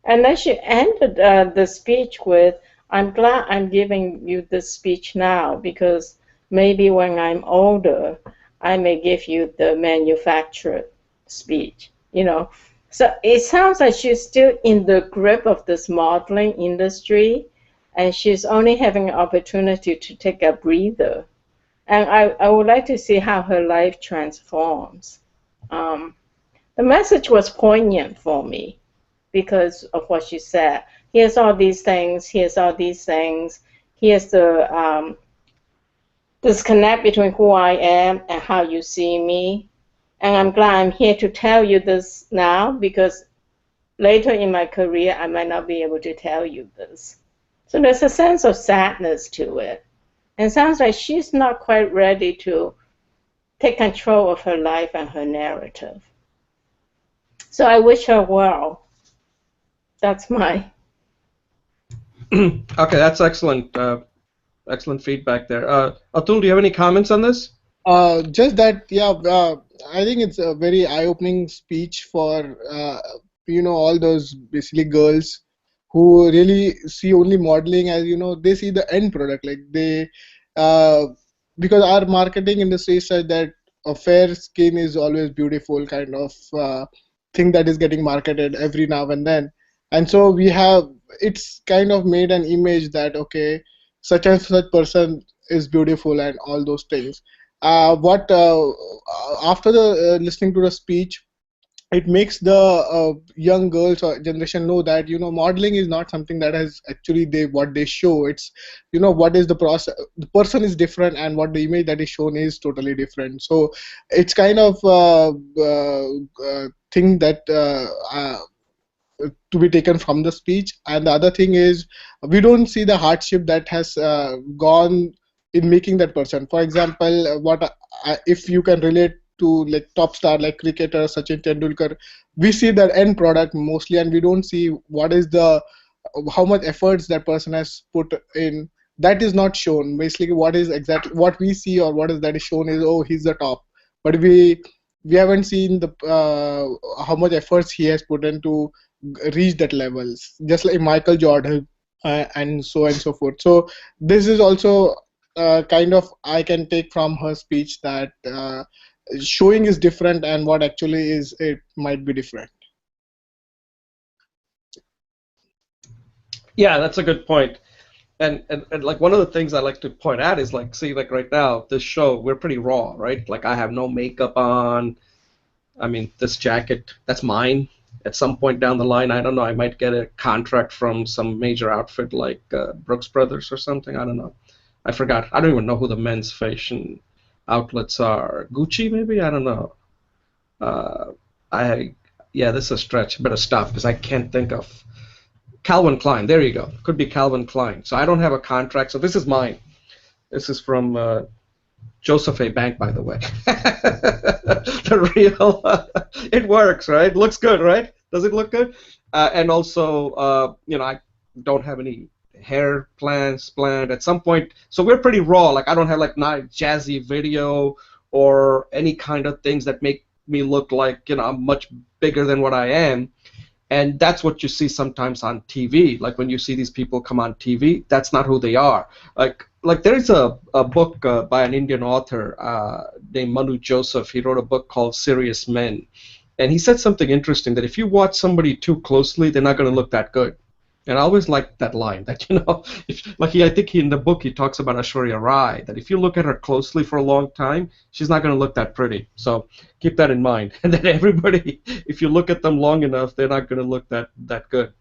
then she ended the speech with, I'm glad I'm giving you this speech now, because maybe when I'm older, I may give you the manufactured speech, you know. So it sounds like she's still in the grip of this modeling industry, and she's only having an opportunity to take a breather. And I would like to see how her life transforms. The message was poignant for me because of what she said. Here's all these things, here's all these things, here's the disconnect between who I am and how you see me. And I'm glad I'm here to tell you this now, because later in my career, I might not be able to tell you this. So there's a sense of sadness to it. And it sounds like she's not quite ready to take control of her life and her narrative. So I wish her well. That's my... Okay, that's excellent. Excellent feedback there. Atul, do you have any comments on this? Just that, yeah, I think it's a very eye-opening speech for, you know, all those basically girls who really see only modeling as, you know, they see the end product. Like they, because our marketing industry said that a fair skin is always beautiful kind of thing that is getting marketed every now and then. And so we have, it's kind of made an image that, okay, such and such person is beautiful and all those things. After the listening to the speech, it makes the young girls or generation know that, you know, modeling is not something that has actually what they show. It's, you know, what is the process, the person is different, and what the image that is shown is totally different. So it's kind of thing that to be taken from the speech. And the other thing is, we don't see the hardship that has gone in making that person. For example, if you can relate to like top star like cricketer Sachin Tendulkar, we see that end product mostly, and we don't see what is the how much efforts that person has put in. That is not shown. Basically, what is exactly what we see or what is that is shown is, oh, he's the top, but we haven't seen the how much efforts he has put in to reach that levels, just like Michael Jordan and so forth. So this is also kind of I can take from her speech that showing is different and what actually is it might be different. Yeah, that's a good point. And like one of the things I like to point out is like, see, like right now, this show, we're pretty raw, right? Like I have no makeup on. I mean, this jacket, that's mine. At some point down the line, I don't know, I might get a contract from some major outfit like Brooks Brothers or something. I don't know. I forgot. I don't even know who the men's fashion outlets are. Gucci, maybe? I don't know. Uh, I Yeah, this is a stretch. Better stop because I can't think of. Calvin Klein. There you go. Could be Calvin Klein. So I don't have a contract. So this is mine. This is from Joseph A. Bank, by the way. The real. It works, right? Looks good, right? Does it look good? And also, I don't have any hair plans planned at some point. So we're pretty raw. Like I don't have like nice jazzy video or any kind of things that make me look like I'm much bigger than what I am. And that's what you see sometimes on TV. Like when you see these people come on TV, that's not who they are. Like there's a book by an Indian author named Manu Joseph. He wrote a book called Serious Men. And he said something interesting, that if you watch somebody too closely, they're not going to look that good. And I always like that line, that, I think in the book he talks about Aishwarya Rai, that if you look at her closely for a long time, she's not going to look that pretty. So keep that in mind. And that everybody, if you look at them long enough, they're not going to look that good.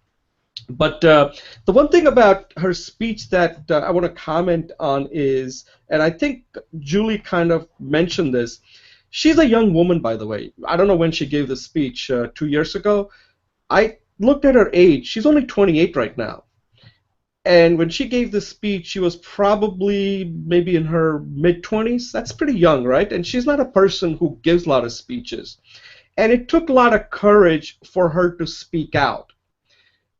But the one thing about her speech that I want to comment on is, and I think Julie kind of mentioned this, she's a young woman, by the way. I don't know when she gave the speech, 2 years ago. I looked at her age. She's only 28 right now. And when she gave the speech, she was probably maybe in her mid-20s. That's pretty young, right? And she's not a person who gives a lot of speeches. And it took a lot of courage for her to speak out.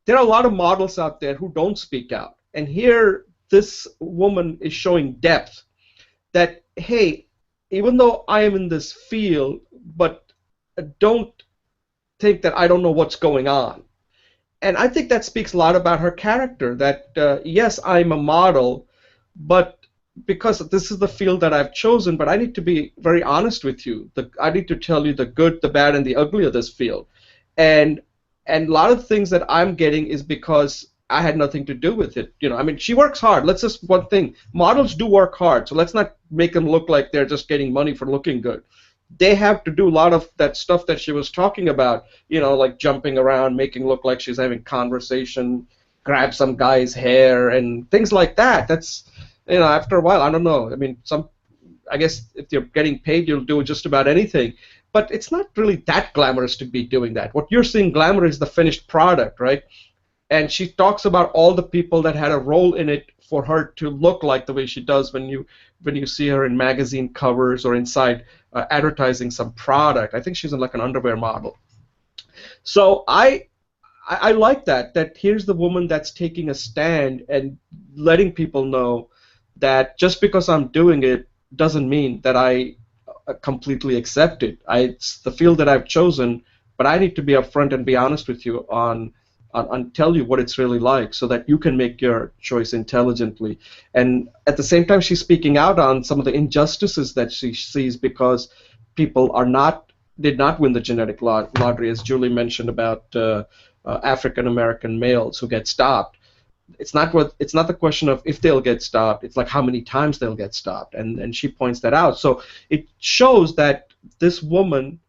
There are a lot of models out there who don't speak out. And here, this woman is showing depth that, hey, even though I am in this field, but don't think that I don't know what's going on. And I think that speaks a lot about her character, that yes, I'm a model, but because this is the field that I've chosen, but I need to be very honest with you. I need to tell you the good, the bad, and the ugly of this field. And a lot of things that I'm getting is because I had nothing to do with it. I mean, she works hard. Let's just one thing. Models do work hard, so let's not make them look like they're just getting money for looking good. They have to do a lot of that stuff that she was talking about, like jumping around, making look like she's having conversation, grab some guy's hair, and things like that. That's, after a while, I don't know. I mean, I guess if you're getting paid, you'll do just about anything. But it's not really that glamorous to be doing that. What you're seeing glamour is the finished product, right? And she talks about all the people that had a role in it for her to look like the way she does when you see her in magazine covers or inside advertising some product. I think she's like an underwear model. So I like that here's the woman that's taking a stand and letting people know that just because I'm doing it doesn't mean that I completely accept it. It's the field that I've chosen, but I need to be upfront and be honest with you on tell you what it's really like so that you can make your choice intelligently. And at the same time, she's speaking out on some of the injustices that she sees because people did not win the genetic lottery, as Julie mentioned about African American males who get stopped. It's not the question of if they'll get stopped. It's like how many times they'll get stopped, and she points that out. So it shows that this woman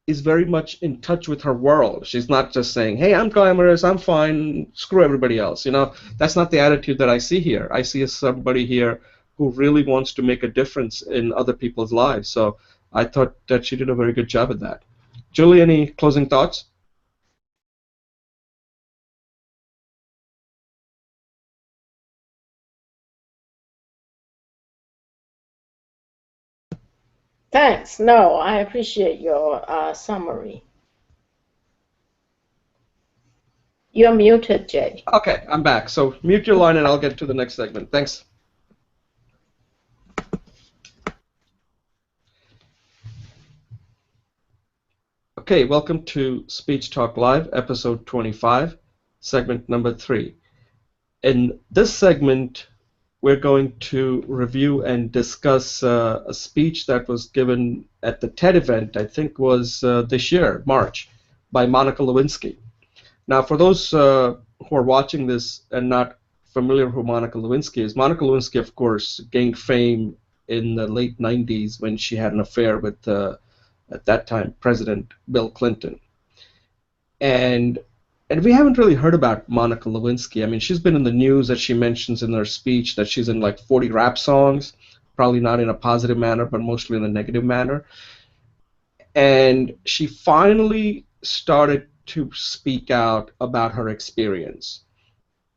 is very much in touch with her world. She's not just saying, hey, I'm glamorous, I'm fine, screw everybody else. That's not the attitude that I see here. I see somebody here who really wants to make a difference in other people's lives. So I thought that she did a very good job at that. Julie, any closing thoughts? Thanks. No, I appreciate your summary. You're muted, Jay. Okay, I'm back. So mute your line and I'll get to the next segment. Thanks. Okay, welcome to Speech Talk Live, episode 25, segment number 3. In this segment, we're going to review and discuss a speech that was given at the TED event, I think was this year, March, by Monica Lewinsky. Now, for those who are watching this and not familiar with who Monica Lewinsky is, Monica Lewinsky, of course, gained fame in the late 90s when she had an affair with, at that time, President Bill Clinton. And we haven't really heard about Monica Lewinsky. I mean, she's been in the news, as she mentions in her speech, that she's in like 40 rap songs, probably not in a positive manner, but mostly in a negative manner. And she finally started to speak out about her experience.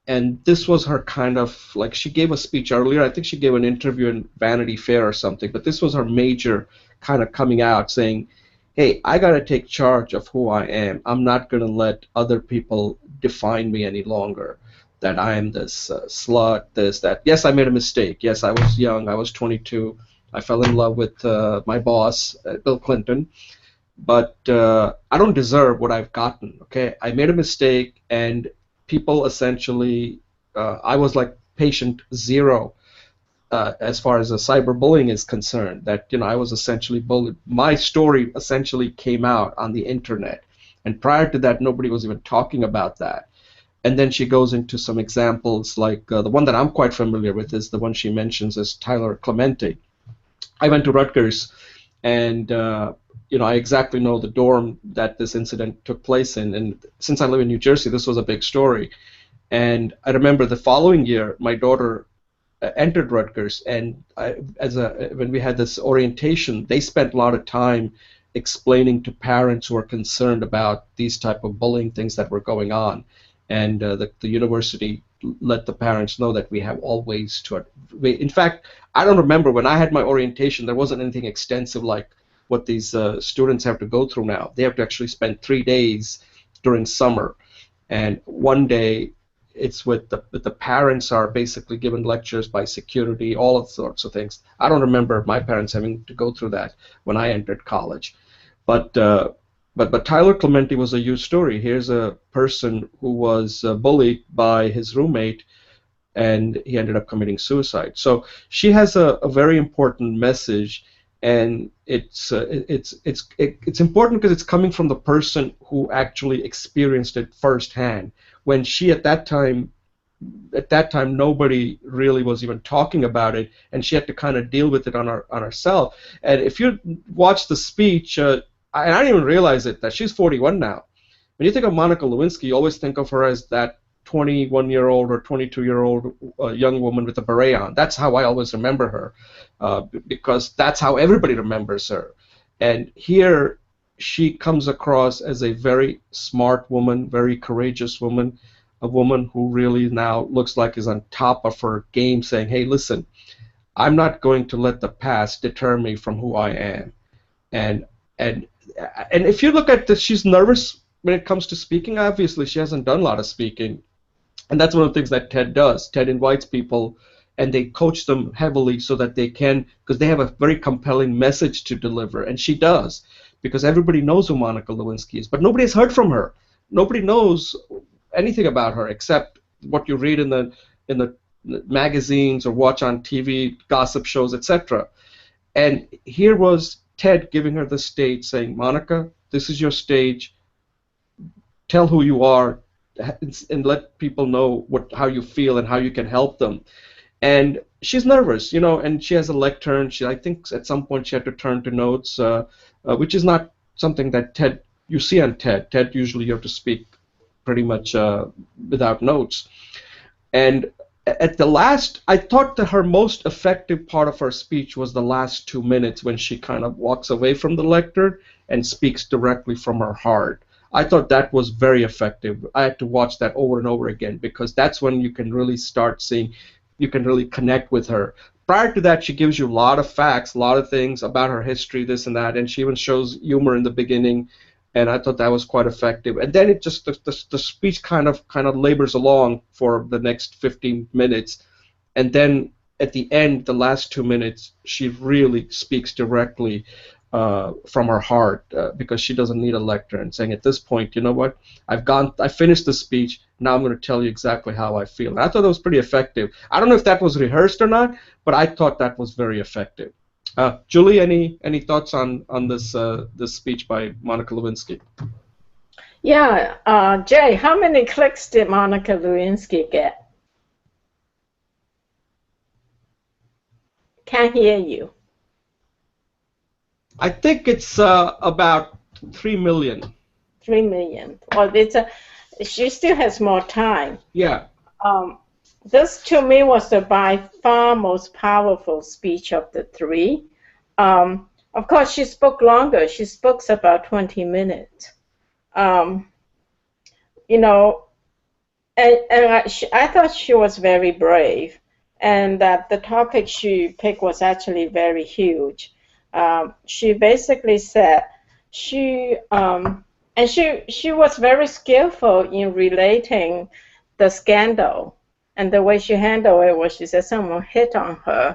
And this was her kind of, like, she gave a speech earlier. I think she gave an interview in Vanity Fair or something, but this was her major kind of coming out saying, hey, I got to take charge of who I am. I'm not going to let other people define me any longer, that I am this slut, this, that. Yes, I made a mistake. Yes, I was young. I was 22. I fell in love with my boss, Bill Clinton. But I don't deserve what I've gotten, okay? I made a mistake, and people essentially, I was like patient zero as far as cyberbullying is concerned, that, you know, I was essentially bullied. My story essentially came out on the internet, and prior to that, nobody was even talking about that. And then she goes into some examples, like the one that I'm quite familiar with is the one she mentions is Tyler Clementi. I went to Rutgers, and you know, I exactly know the dorm that this incident took place in, and since I live in New Jersey, this was a big story. And I remember the following year, my daughter entered Rutgers, and when we had this orientation, they spent a lot of time explaining to parents who were concerned about these type of bullying things that were going on. And the university let the parents know that we have all ways to it. In fact, I don't remember when I had my orientation, there wasn't anything extensive like what these students have to go through now. They have to actually spend 3 days during summer, and one day it's with the parents are basically given lectures by security, all of sorts of things. I don't remember my parents having to go through that when I entered college, but Tyler Clementi was a huge story. Here's a person who was bullied by his roommate, and he ended up committing suicide. So she has a very important message. And it's important because it's coming from the person who actually experienced it firsthand. When she at that time nobody really was even talking about it, and she had to kind of deal with it on herself. And if you watch the speech, I didn't even realize it that she's 41 now. When you think of Monica Lewinsky, you always think of her as that 21-year-old or 22-year-old young woman with a beret on. That's how I always remember her, because that's how everybody remembers her. And here she comes across as a very smart woman, very courageous woman, a woman who really now looks like is on top of her game, saying, hey, listen, I'm not going to let the past deter me from who I am. And if you look at this, she's nervous when it comes to speaking. Obviously, she hasn't done a lot of speaking. And that's one of the things that TED does. TED invites people, and they coach them heavily so that they can, because they have a very compelling message to deliver. And she does, because everybody knows who Monica Lewinsky is. But nobody has heard from her. Nobody knows anything about her except what you read in the magazines or watch on TV, gossip shows, etc. And here was TED giving her the stage, saying, Monica, this is your stage. Tell who you are, and let people know how you feel and how you can help them. And she's nervous, you know, and she has a lectern. I think at some point she had to turn to notes, which is not something that you see on TED. TED usually you have to speak pretty much without notes. And at the last, I thought that her most effective part of her speech was the last 2 minutes when she kind of walks away from the lectern and speaks directly from her heart. I thought that was very effective. I had to watch that over and over again, because that's when you can really start seeing, you can really connect with her. prior to that, she gives you a lot of facts, a lot of things about her history, this and that, and she even shows humor in the beginning, and I thought that was quite effective. And then it just the speech kind of labors along for the next 15 minutes, and then at the end, the last 2 minutes, she really speaks directly from her heart because she doesn't need a lecture, and saying at this point, you know what, I finished the speech. Now I'm going to tell you exactly how I feel. And I thought that was pretty effective. I don't know if that was rehearsed or not, but I thought that was very effective. Julie, any thoughts on this speech by Monica Lewinsky? Yeah, Jay, how many clicks did Monica Lewinsky get? Can't hear you. I think it's about 3 million. 3 million. Well, she still has more time. Yeah. This to me was the by far most powerful speech of the three. Of course, she spoke longer. She spoke about 20 minutes. You know, and I thought she was very brave, and that the topic she picked was actually very huge. She basically said she was very skillful in relating the scandal, and the way she handled it was she said someone hit on her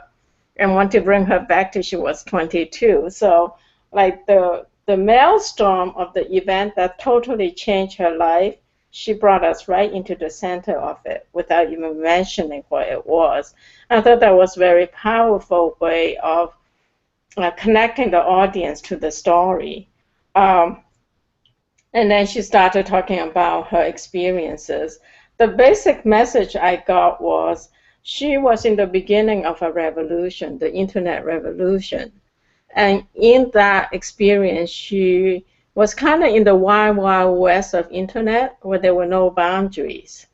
and wanted to bring her back to she was 22. So like the maelstrom of the event that totally changed her life, she brought us right into the center of it without even mentioning what it was. I thought that was a very powerful way of connecting the audience to the story. And then she started talking about her experiences. The basic message I got was she was in the beginning of a revolution, the internet revolution. And in that experience, she was kind of in the wild, wild west of internet where there were no boundaries.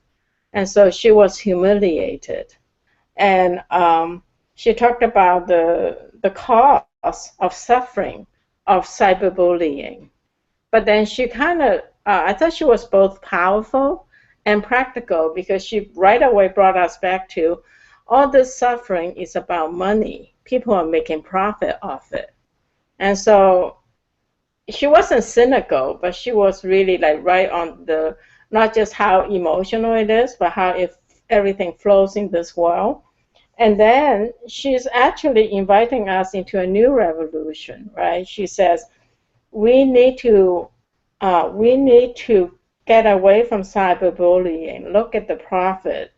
And so she was humiliated. And she talked about the cause of suffering of cyberbullying. But then she kind of, I thought she was both powerful and practical because she right away brought us back to all this suffering is about money. People are making profit off it. And so she wasn't cynical, but she was really like right on the, not just how emotional it is, but how everything flows in this world. And then she's actually inviting us into a new revolution, right? She says, we need to get away from cyberbullying, look at the profit.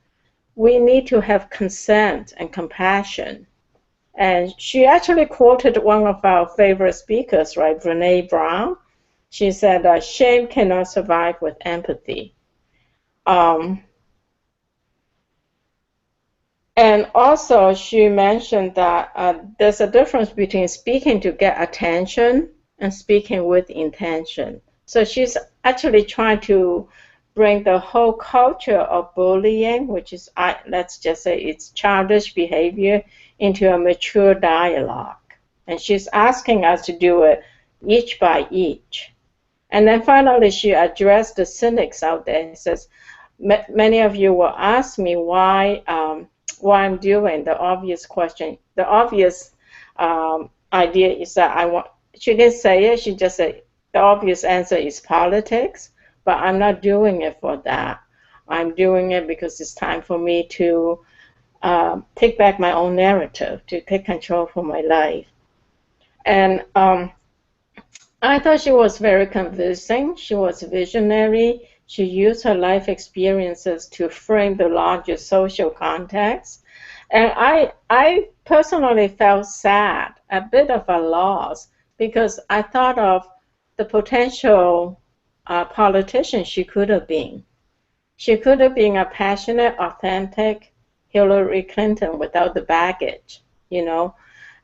We need to have consent and compassion. And she actually quoted one of our favorite speakers, right, Brene Brown. She said, shame cannot survive with empathy. And also she mentioned that there's a difference between speaking to get attention and speaking with intention. So she's actually trying to bring the whole culture of bullying, which is, let's just say it's childish behavior, into a mature dialogue. And she's asking us to do it each by each. And then finally, she addressed the cynics out there and says, many of you will ask me why I'm doing the obvious question. The obvious idea is that she didn't say it, she just said, the obvious answer is politics, but I'm not doing it for that. I'm doing it because it's time for me to take back my own narrative, to take control for my life. And I thought she was very convincing. She was visionary. She used her life experiences to frame the larger social context. And I personally felt sad, a bit of a loss, because I thought of the potential politician she could have been. She could have been a passionate, authentic Hillary Clinton without the baggage, you know,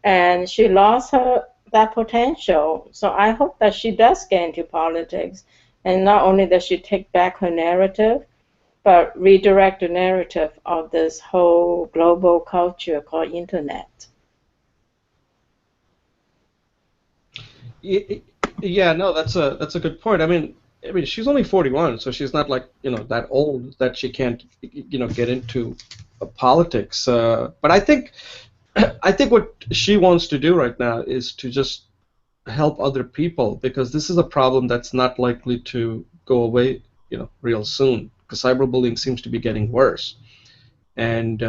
and she lost that potential. So I hope that she does get into politics, and not only does she take back her narrative, but redirect the narrative of this whole global culture called internet. Yeah, no, that's a good point. I mean, she's only 41, so she's not like that old that she can't get into politics. But I think I think what she wants to do right now is to just help other people, because this is a problem that's not likely to go away, real soon, because cyberbullying seems to be getting worse, and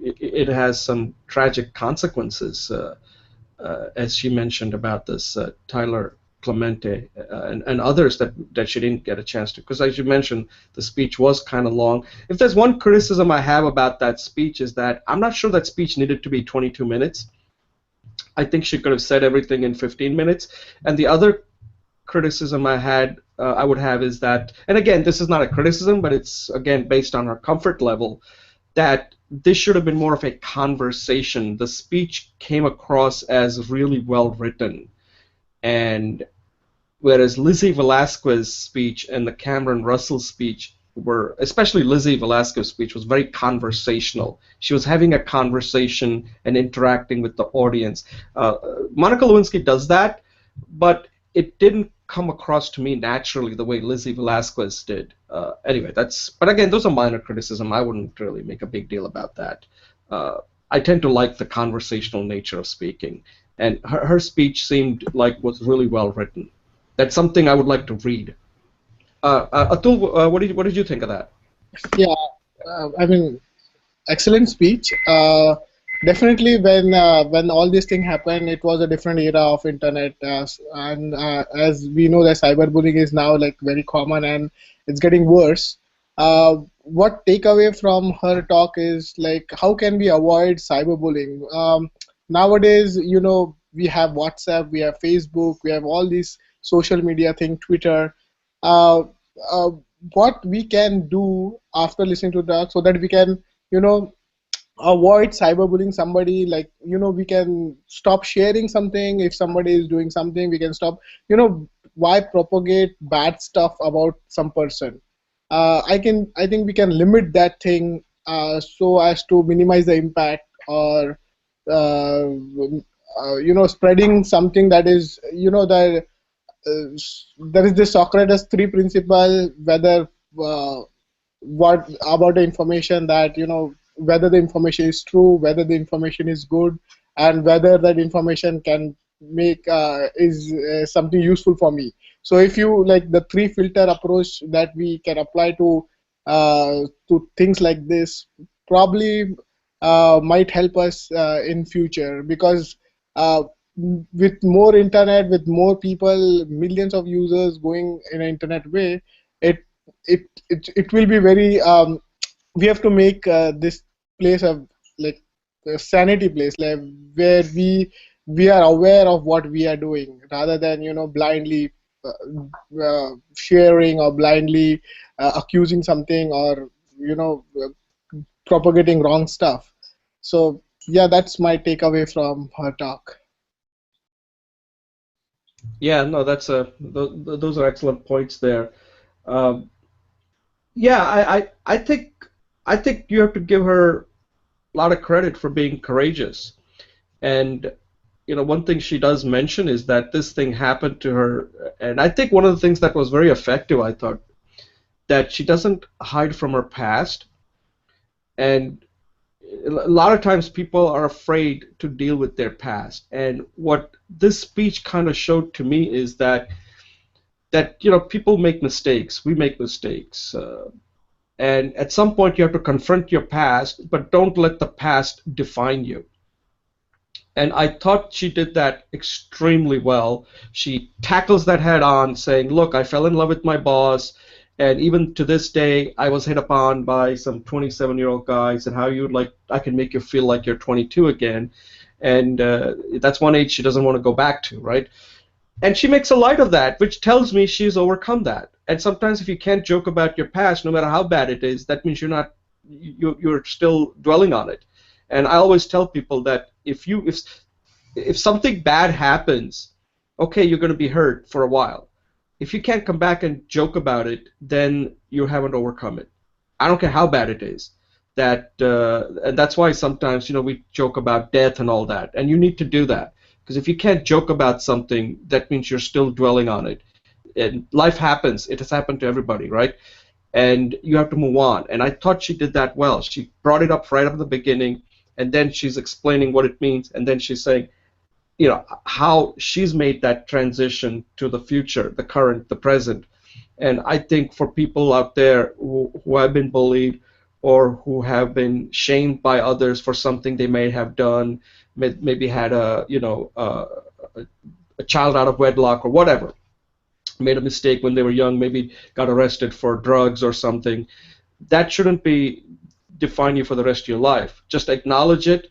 it has some tragic consequences, as she mentioned about this Tyler Clemente and others that she didn't get a chance to, because as you mentioned, the speech was kind of long. If there's one criticism I have about that speech, is that I'm not sure that speech needed to be 22 minutes. I think she could have said everything in 15 minutes. And the other criticism I would have is that, and again, this is not a criticism, but it's again based on her comfort level, that this should have been more of a conversation. The speech came across as really well written, and whereas Lizzie Velasquez's speech and the Cameron Russell speech were, especially Lizzie Velasquez's speech, was very conversational. She was having a conversation and interacting with the audience. Monica Lewinsky does that, but it didn't come across to me naturally the way Lizzie Velasquez did. Anyway, but again, those are minor criticism. I wouldn't really make a big deal about that. I tend to like the conversational nature of speaking, and her speech seemed like was really well written. That's something I would like to read. Atul, what did you think of that? Yeah, I mean, excellent speech. Definitely, when all this thing happened, it was a different era of internet, and as we know, that cyberbullying is now like very common and it's getting worse. What takeaway from her talk is like, how can we avoid cyberbullying? Nowadays, we have WhatsApp, we have Facebook, we have all these social media thing, Twitter. Uh, uh, what we can do after listening to that, so that we can, avoid cyberbullying somebody, like, we can stop sharing something. If somebody is doing something, we can stop. Why propagate bad stuff about some person? I think we can limit that thing, so as to minimize the impact, or spreading something that is, that there is this Socrates 3 principle, whether what about the information, that whether the information is true, whether the information is good, and whether that information can make is something useful for me. So if you like the 3 filter approach that we can apply to things like this, probably might help us in future, because with more internet, with more people, millions of users going in an internet way, it will be very we have to make this place like a sanity place, like where we are aware of what we are doing, rather than blindly sharing, or blindly accusing something, or propagating wrong stuff. So yeah, that's my takeaway from her talk. Yeah, no, those are excellent points there. Um, yeah, I think you have to give her a lot of credit for being courageous. And one thing she does mention is that this thing happened to her, and I think one of the things that was very effective, I thought, that she doesn't hide from her past. And a lot of times people are afraid to deal with their past. And what this speech kind of showed to me is that people make mistakes. We make mistakes. And at some point you have to confront your past, but don't let the past define you. And I thought she did that extremely well. She tackles that head on, saying, look, I fell in love with my boss, and even to this day, I was hit upon by some 27-year-old guys, and how I can make you feel like you're 22 again. And that's one age she doesn't want to go back to, right? And she makes a light of that, which tells me she's overcome that. And sometimes if you can't joke about your past, no matter how bad it is, that means you're still dwelling on it. And I always tell people that if something bad happens, okay, you're going to be hurt for a while. If you can't come back and joke about it, then you haven't overcome it. I don't care how bad it is. And that's why sometimes we joke about death and all that, and you need to do that, because if you can't joke about something, that means you're still dwelling on it. And life happens; it has happened to everybody, right? And you have to move on. And I thought she did that well. She brought it up right up at the beginning, and then she's explaining what it means, and then she's saying, you know, how she's made that transition to the future, the current, the present. And I think for people out there who have been bullied or who have been shamed by others for something they may have done, maybe had a child out of wedlock or whatever, made a mistake when they were young, maybe got arrested for drugs or something, that shouldn't be define you for the rest of your life. Just acknowledge it,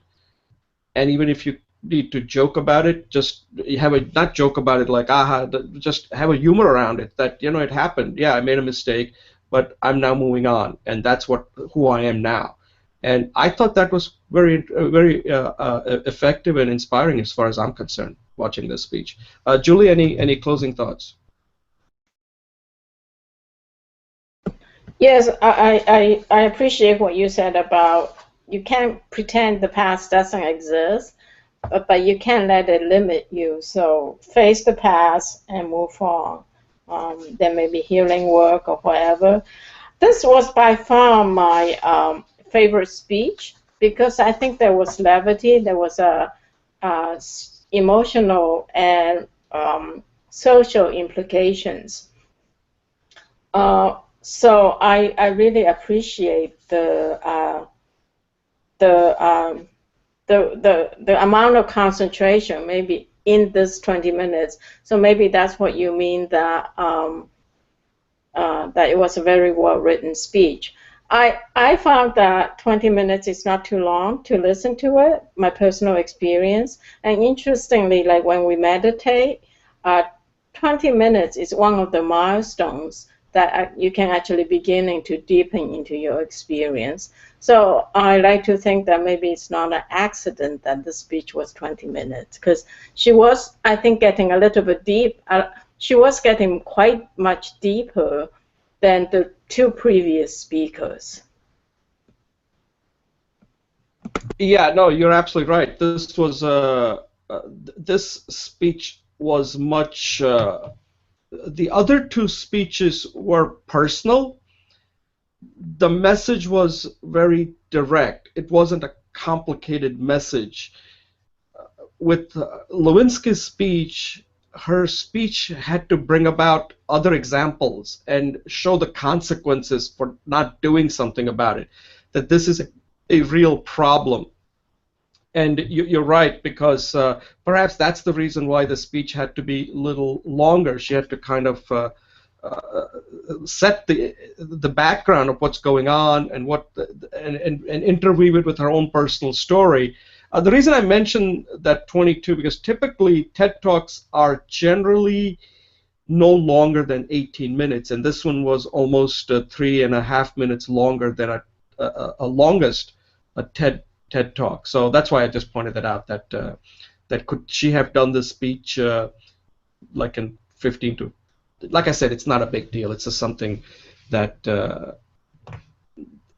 and even if you need to joke about it, just have a not joke about it like aha, just have a humor around it. That it happened. Yeah, I made a mistake, but I'm now moving on, and that's who I am now. And I thought that was very effective and inspiring as far as I'm concerned. Watching this speech, Julie, any closing thoughts? Yes, I appreciate what you said about you can't pretend the past doesn't exist, but you can't let it limit you. So face the past and move on. There may be healing work or whatever. This was by far my favorite speech because I think there was levity, there was a emotional and social implications. So I really appreciate the amount of concentration maybe in this 20 minutes. So maybe that's what you mean that that it was a very well written speech. I found that 20 minutes is not too long to listen to it, my personal experience. And interestingly, like when we meditate, 20 minutes is one of the milestones that you can actually beginning to deepen into your experience. So I like to think that maybe it's not an accident that the speech was 20 minutes, because she was, I think, getting a little bit deep. She was getting quite much deeper than the two previous speakers. Yeah, no, you're absolutely right. This was this speech was much. The other two speeches were personal. The message was very direct. It wasn't a complicated message. With Lewinsky's speech, her speech had to bring about other examples and show the consequences for not doing something about it, that this is a real problem. And you're right, because perhaps that's the reason why the speech had to be a little longer. She had to kind of set the background of what's going on and and interweave it with her own personal story. The reason I mentioned that 22, because typically TED Talks are generally no longer than 18 minutes, and this one was almost 3.5 minutes longer than a longest TED Talk. So that's why I just pointed that out. That could she have done this speech like in 15 to, like I said, it's not a big deal. It's just something that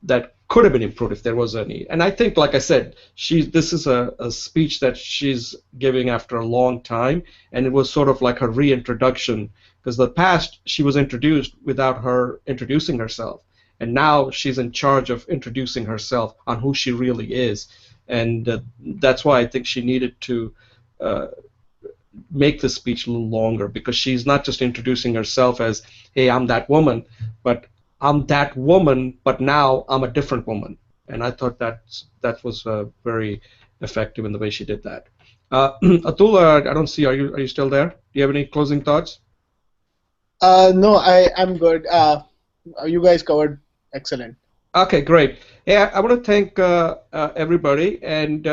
that could have been improved if there was any. And I think, like I said, this is a speech that she's giving after a long time, and it was sort of like her reintroduction, because the past she was introduced without her introducing herself, and now she's in charge of introducing herself on who she really is, and that's why I think she needed to make the speech a little longer, because she's not just introducing herself as, hey, I'm that woman, but I'm that woman, but now I'm a different woman. And I thought that was very effective in the way she did that. Atul, I don't see. Are you still there? Do you have any closing thoughts? No, I'm good. You guys covered excellent. Okay, great. Yeah, I want to thank everybody, and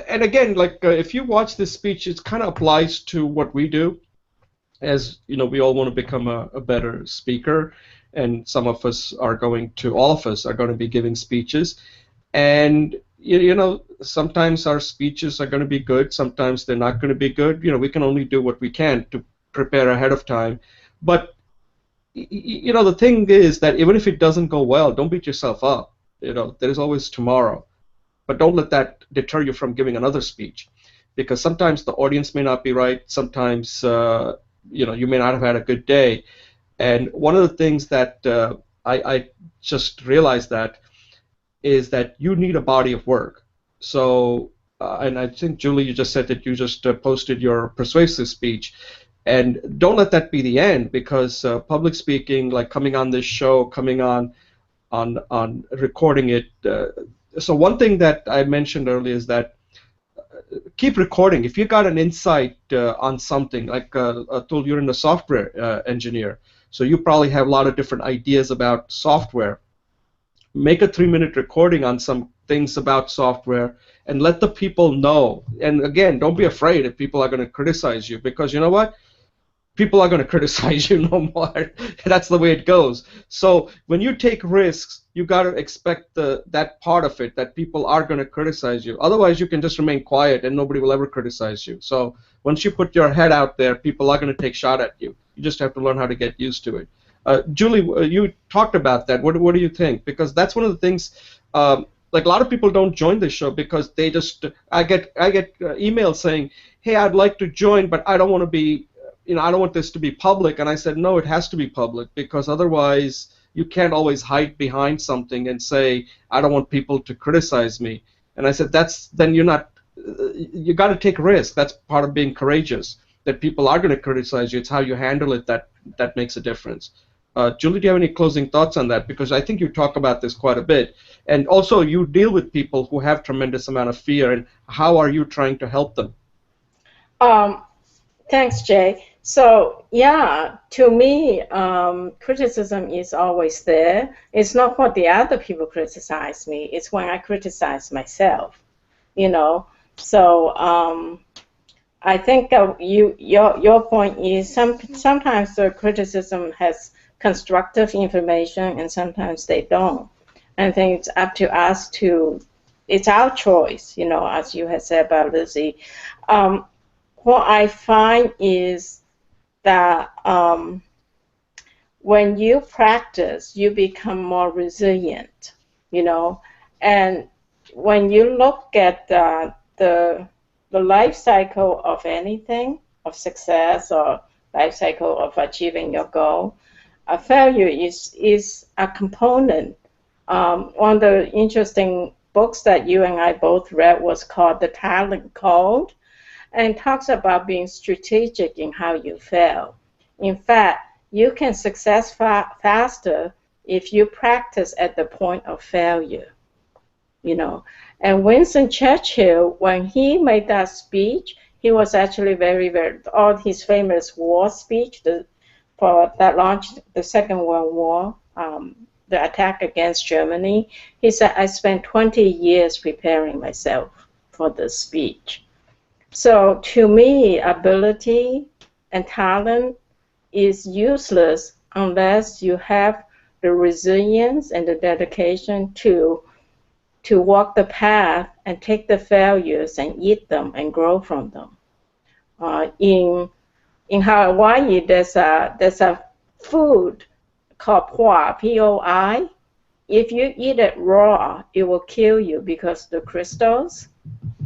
again, like if you watch this speech, it kind of applies to what we do. As you know, we all want to become a better speaker, and all of us are going to be giving speeches, and sometimes our speeches are going to be good, sometimes they're not going to be good. We can only do what we can to prepare ahead of time, but the thing is that even if it doesn't go well, don't beat yourself up. There is always tomorrow, but don't let that deter you from giving another speech, because sometimes the audience may not be right, sometimes you may not have had a good day. And one of the things that I just realized that is that you need a body of work. So, and I think, Julie, you just said that you just posted your persuasive speech. And don't let that be the end, because public speaking, like coming on this show, coming on recording it. So one thing that I mentioned earlier is that keep recording. If you got an insight on something, like Atul, you're in a software engineer, so you probably have a lot of different ideas about software. Make a 3-minute recording on some things about software and let the people know. And again, don't be afraid if people are going to criticize you, because you know what? People are going to criticize you no more. That's the way it goes. So when you take risks, you got to expect that part of it, that people are going to criticize you. Otherwise, you can just remain quiet and nobody will ever criticize you. So once you put your head out there, people are going to take shot at you. You just have to learn how to get used to it. Julie, you talked about that. What do you think? Because that's one of the things. Like a lot of people don't join the show because they just. I get emails saying, "Hey, I'd like to join, but I don't want to be. I don't want this to be public." And I said, no, it has to be public, because otherwise you can't always hide behind something and say, I don't want people to criticize me. And I said, then you're not. You got to take risks. That's part of being courageous. That people are going to criticize you. It's how you handle it that makes a difference. Julie, do you have any closing thoughts on that? Because I think you talk about this quite a bit. And also you deal with people who have tremendous amount of fear, and how are you trying to help them? Thanks, Jay. So yeah, to me, criticism is always there. It's not what the other people criticize me. It's when I criticize myself, So I think your point is sometimes the criticism has constructive information and sometimes they don't. And I think it's up to us it's our choice, as you had said about Lizzie. What I find is that when you practice, you become more resilient, and when you look at the life cycle of anything, of success or life cycle of achieving your goal, a failure is a component. One of the interesting books that you and I both read was called The Talent Code, and talks about being strategic in how you fail. In fact, you can success faster if you practice at the point of failure, And Winston Churchill, when he made that speech, he was actually all his famous war speech that launched the Second World War, the attack against Germany. He said, I spent 20 years preparing myself for this speech. So to me, ability and talent is useless unless you have the resilience and the dedication to walk the path and take the failures and eat them and grow from them. In Hawaii, there's a food called poi, P-O-I. If you eat it raw, it will kill you because of the crystals.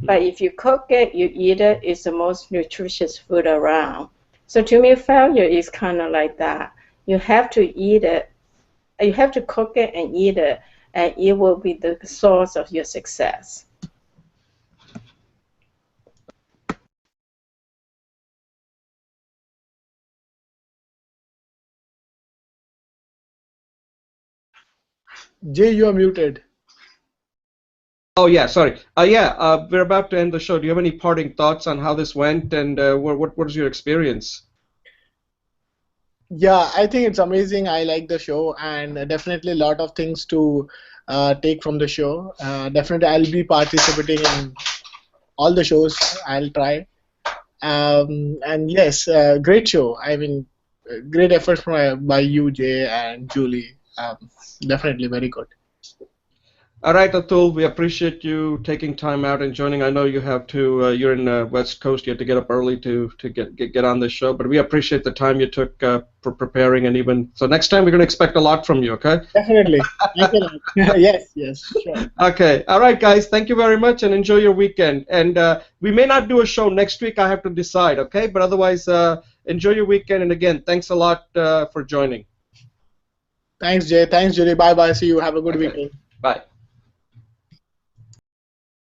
But if you cook it, you eat it, it's the most nutritious food around. So to me, failure is kind of like that. You have to eat it, you have to cook it and eat it, and it will be the source of your success. Jay, you are muted. Oh yeah, sorry. We're about to end the show. Do you have any parting thoughts on how this went, and what was your experience? Yeah, I think it's amazing. I like the show, and definitely a lot of things to take from the show. Definitely, I'll be participating in all the shows. I'll try. And yes, great show. I mean, great effort by you, Jay and Julie. Definitely very good. All right, Atul, we appreciate you taking time out and joining. I know you have to. You're in the West Coast. You have to get up early to get on this show. But we appreciate the time you took for preparing, and even so. Next time, we're going to expect a lot from you. Okay? Definitely. Yes, sure. Okay. All right, guys. Thank you very much, and enjoy your weekend. And we may not do a show next week. I have to decide. Okay? But otherwise, enjoy your weekend. And again, thanks a lot for joining. Thanks, Jay. Thanks, Julie. Bye, bye. See you. Have a good weekend. Bye.